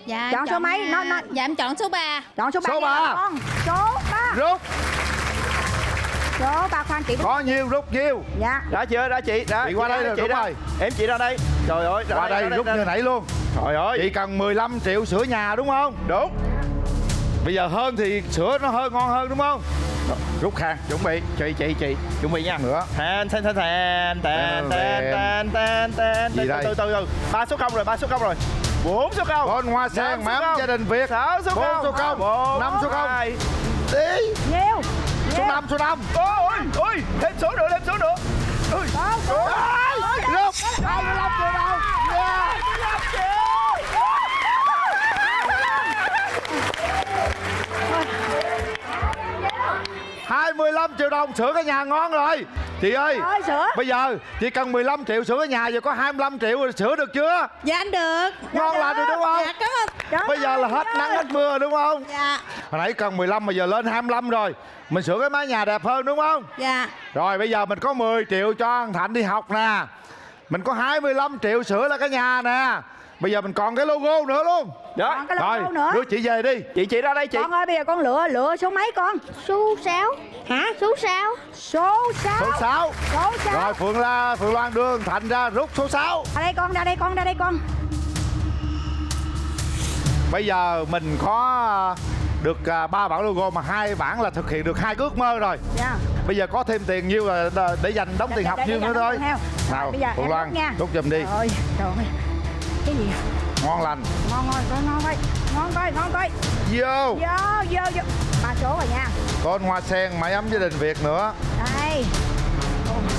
Dạ chọn số mấy? Dạ em chọn số 3. Chọn số 3. Số 3. Số 3. Rút. Số 3 khoan chị. Có nhiêu rút nhiêu. Dạ. Đã chưa? Đã chị. Đã. Chị qua đây rồi, đúng rồi. Em chị ra đây. Trời ơi. Qua đây rút như nãy luôn. Trời ơi. Chị cần 15 triệu sửa nhà đúng không? Đúng. Bây giờ hơn thì sửa nó hơi ngon hơn đúng không? Rút Khang, chuẩn bị. Chị chuẩn bị nha. Nữa. Từ 3 số 0 rồi, 3 số 0 rồi. 4 số 0. Con hoa sen Mái Ấm Gia Đình Việt. 6 số 0. 4 số 0. 5 số 0. Đi. Nhiều. Số 5, số 5. Ôi, thêm số nữa. Rút 25 triệu đồng. 25 triệu đồng sửa cái nhà ngon rồi. Chị ơi, sửa. Bây giờ chị cần 15 triệu sửa cái nhà, giờ có 25 triệu rồi, sửa được chưa? Dạ anh được. Ngon lành rồi đúng không? Dạ cảm ơn. Bây giờ là hết nắng hết mưa đúng không? Dạ. Hồi nãy cần 15 mà giờ lên 25 rồi. Mình sửa cái mái nhà đẹp hơn đúng không? Dạ. Rồi bây giờ mình có 10 triệu cho anh Thạnh đi học nè. Mình có 25 triệu sửa lại cái nhà nè. Bây giờ mình còn cái logo nữa luôn. Đó. Còn cái logo nữa. Đưa chị về đi. Chị ra đây chị. Con ơi bây giờ con lựa số mấy con? Số 6. Hả? Số 6. Số 6. Số 6. Số 6. Rồi Phượng Loan đưa anh Thạnh ra rút số 6. Ra đây con. Bây giờ mình có được 3 bản logo mà 2 bản là thực hiện được 2 ước mơ rồi. Dạ. Bây giờ có thêm tiền nhiêu là để dành đóng tiền học nhiêu nữa thôi. Nào Phượng Loan rút giùm đi. Trời ơi. Cái gì? Ngon lành. Ngon coi. Vô. 3 số rồi nha. Con hoa sen Mái Ấm Gia Đình Việt nữa. Đây.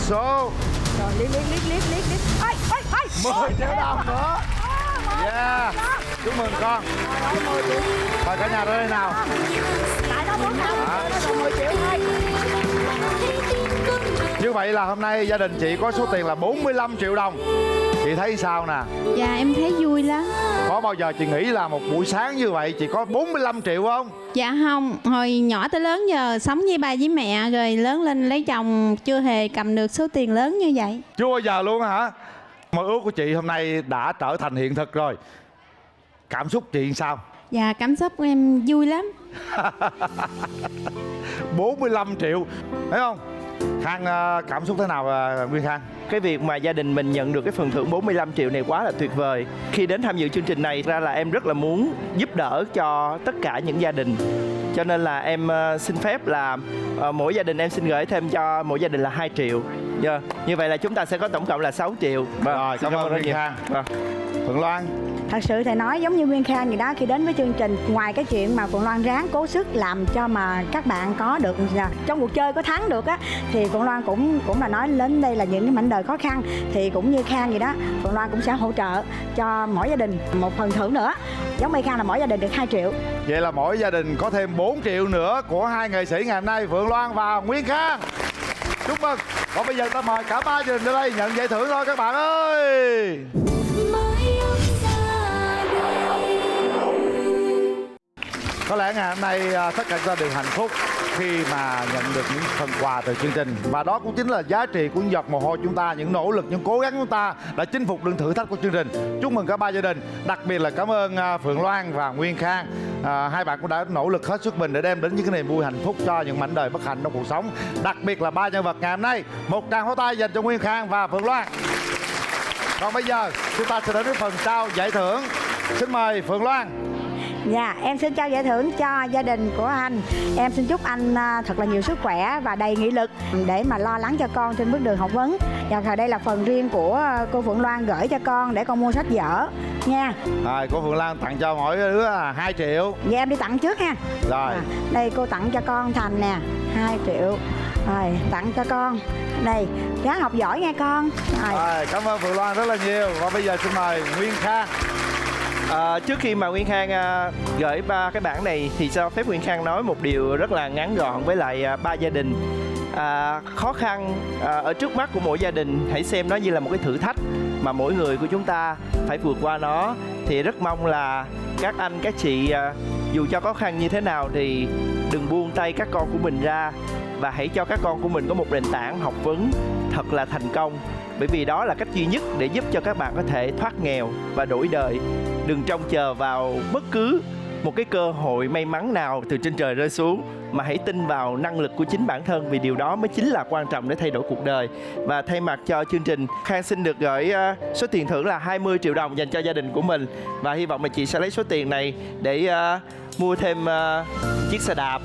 Số. Rồi liếc. Ôi. 10 triệu đồng nữa. Yeah. Chúc mừng con. Mời cả nhà ra đây nào. Tại nó muốn đâu. 10 triệu thôi. Như vậy là hôm nay gia đình chị có số tiền là 45 triệu đồng. Chị thấy sao nè? Dạ em thấy vui lắm. Có bao giờ chị nghĩ là một buổi sáng như vậy chị có 45 triệu không? Dạ không, hồi nhỏ tới lớn giờ sống với ba với mẹ rồi lớn lên lấy chồng chưa hề cầm được số tiền lớn như vậy. Chưa bao giờ luôn hả? Mơ ước của chị hôm nay đã trở thành hiện thực rồi. Cảm xúc chị sao? Dạ cảm xúc của em vui lắm. 45 triệu, thấy không? Khang cảm xúc thế nào Nguyên Khang? Cái việc mà gia đình mình nhận được cái phần thưởng 45 triệu này quá là tuyệt vời. Khi đến tham dự chương trình này ra là em rất là muốn giúp đỡ cho tất cả những gia đình. Cho nên là em xin phép là mỗi gia đình em xin gửi thêm cho mỗi gia đình là 2 triệu. Như vậy là chúng ta sẽ có tổng cộng là 6 triệu. Rồi, cảm ơn Nguyên Khang. Phượng Loan. Thật sự thầy nói giống như Nguyên Khang vậy đó, khi đến với chương trình, ngoài cái chuyện mà Phượng Loan ráng cố sức làm cho mà các bạn có được trong cuộc chơi có thắng được á, thì Phượng Loan cũng là nói đến đây là những cái mảnh đời khó khăn, thì cũng như Khang vậy đó, Phượng Loan cũng sẽ hỗ trợ cho mỗi gia đình một phần thưởng nữa, giống như Khang là mỗi gia đình được 2 triệu. Vậy là mỗi gia đình có thêm 4 triệu nữa của hai nghệ sĩ ngày hôm nay, Phượng Loan và Nguyên Khang. Chúc mừng. Còn bây giờ ta mời cả ba gia đình đến đây nhận giải thưởng thôi các bạn ơi. Có lẽ ngày hôm nay tất cả chúng ta đều hạnh phúc khi mà nhận được những phần quà từ chương trình. Và đó cũng chính là giá trị của những giọt mồ hôi chúng ta, những nỗ lực, những cố gắng chúng ta đã chinh phục được thử thách của chương trình. Chúc mừng cả ba gia đình. Đặc biệt là cảm ơn Phượng Loan và Nguyên Khang. Hai bạn cũng đã nỗ lực hết sức mình để đem đến những cái niềm vui hạnh phúc cho những mảnh đời bất hạnh trong cuộc sống. Đặc biệt là ba nhân vật ngày hôm nay. Một tràng pháo tay dành cho Nguyên Khang và Phượng Loan. Còn bây giờ chúng ta sẽ đến với phần trao giải thưởng. Xin mời Phượng Loan. Dạ, em xin trao giải thưởng cho gia đình của anh. Em xin chúc anh thật là nhiều sức khỏe và đầy nghị lực để mà lo lắng cho con trên bước đường học vấn. Và đây là phần riêng của cô Phượng Loan gửi cho con để con mua sách vở nha. Rồi, cô Phượng Loan tặng cho mỗi đứa 2 triệu. Dạ em đi tặng trước ha. Rồi. Đây cô tặng cho con Thành nè, 2 triệu. Rồi, tặng cho con. Đây, ráng học giỏi nha con. Rồi, cảm ơn Phượng Loan rất là nhiều. Và bây giờ xin mời Nguyên Khang. Trước khi mà Nguyên Khang gửi ba cái bảng này thì cho phép Nguyên Khang nói một điều rất là ngắn gọn với lại ba gia đình. Khó khăn ở trước mắt của mỗi gia đình, hãy xem nó như là một cái thử thách mà mỗi người của chúng ta phải vượt qua nó. Thì rất mong là các anh, các chị dù cho khó khăn như thế nào thì đừng buông tay các con của mình ra, và hãy cho các con của mình có một nền tảng học vấn thật là thành công. Bởi vì đó là cách duy nhất để giúp cho các bạn có thể thoát nghèo và đổi đời. Đừng trông chờ vào bất cứ một cái cơ hội may mắn nào từ trên trời rơi xuống, mà hãy tin vào năng lực của chính bản thân, vì điều đó mới chính là quan trọng để thay đổi cuộc đời. Và thay mặt cho chương trình, Khang xin được gửi số tiền thưởng là 20 triệu đồng dành cho gia đình của mình. Và hy vọng là chị sẽ lấy số tiền này để mua thêm chiếc xe đạp,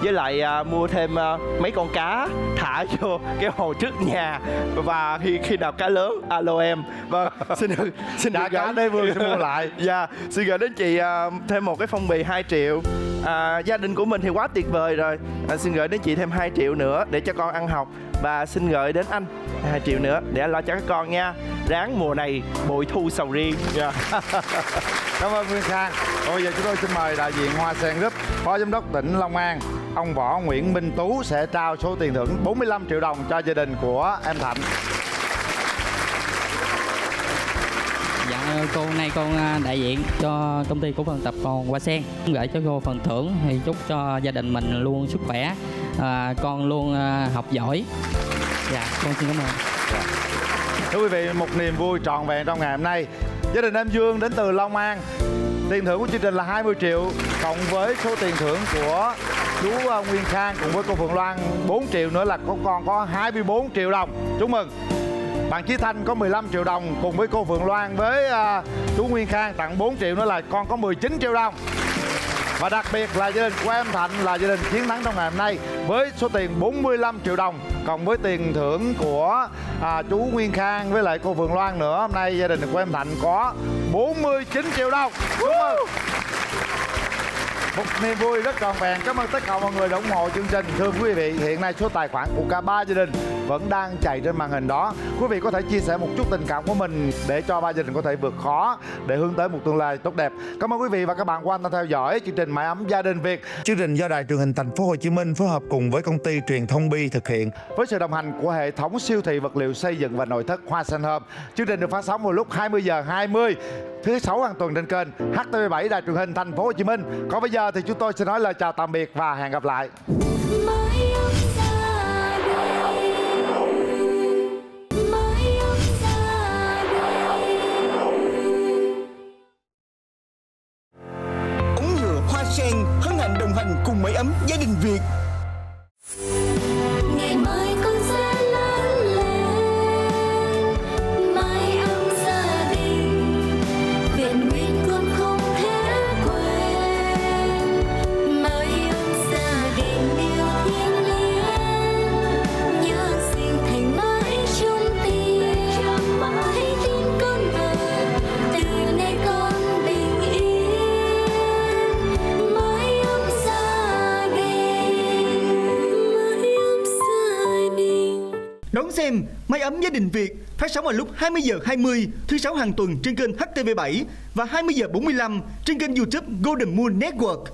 với lại mua thêm mấy con cá thả vô cái hồ trước nhà. Và khi nào cá lớn alo em. Vâng, xin được cá đây vừa sẽ mua lại. Dạ, xin gửi đến chị thêm một cái phong bì 2 triệu. Gia đình của mình thì quá tuyệt vời rồi. Xin gửi đến chị thêm 2 triệu nữa để cho con ăn học. Và xin gửi đến anh 2 triệu nữa để anh lo cho các con nha. Ráng mùa này bội thu sầu riêng. Cảm ơn Nguyên Khang. Bây giờ chúng tôi xin mời đại diện Hoa Sen Group, Phó Giám đốc tỉnh Long An, ông Võ Nguyễn Minh Tú sẽ trao số tiền thưởng 45 triệu đồng cho gia đình của em Thạnh. Dạ, cô hôm nay con đại diện cho công ty cổ phần tập đoàn Hoa Sen gửi cho cô phần thưởng, thì chúc cho gia đình mình luôn sức khỏe, con luôn học giỏi. Dạ, con xin cảm ơn. Thưa quý vị, một niềm vui trọn vẹn trong ngày hôm nay. Gia đình em Dương đến từ Long An, tiền thưởng của chương trình là 20 triệu, cộng với số tiền thưởng của chú Nguyên Khang cùng với cô Phượng Loan 4 triệu nữa là con có 24 triệu đồng. Chúc mừng. Bạn Chí Thanh có 15 triệu đồng, cùng với cô Phượng Loan với chú Nguyên Khang tặng 4 triệu nữa là con có 19 triệu đồng. Và đặc biệt là gia đình của em Thạnh là gia đình chiến thắng trong ngày hôm nay với số tiền 45 triệu đồng, cộng với tiền thưởng của chú Nguyên Khang với lại cô Phượng Loan nữa. Hôm nay gia đình của em Thạnh có 49 triệu đồng. Chúc mừng. Một niềm vui rất trọn vẹn. Cảm ơn tất cả mọi người đã ủng hộ chương trình. Thưa quý vị, hiện nay số tài khoản của cả ba gia đình vẫn đang chạy trên màn hình đó. Quý vị có thể chia sẻ một chút tình cảm của mình để cho ba gia đình có thể vượt khó để hướng tới một tương lai tốt đẹp. Cảm ơn quý vị và các bạn quan tâm theo dõi chương trình Mái ấm gia đình Việt. Chương trình do Đài Truyền hình Thành phố Hồ Chí Minh phối hợp cùng với công ty truyền thông Bi thực hiện với sự đồng hành của hệ thống siêu thị vật liệu xây dựng và nội thất Hoa Xanh Home. Chương trình được phát sóng vào lúc 20h20 thứ 6 hàng tuần trên kênh HTV7 Đài Truyền hình Thành phố Hồ Chí Minh. Còn bây giờ thì chúng tôi sẽ nói lời chào tạm biệt và hẹn gặp lại. Ống nhựa Hoa Sen hân hạnh đồng hành cùng Mái ấm gia đình Việt. Ngày mai con sẽ lớn lên, mái ấm gia đình, vẹn nguyên con không thể quên. Mái ấm gia đình yêu thiêng liêng, nhớ sinh thành mãi trong tim. Hãy tin con vào, từ nay con bình yên. Mái ấm gia đình. Đón xem Mái ấm gia đình Việt phát sóng vào lúc 20h20 thứ 6 hàng tuần trên kênh HTV7 và 20h45 trên kênh YouTube Golden Moon Network.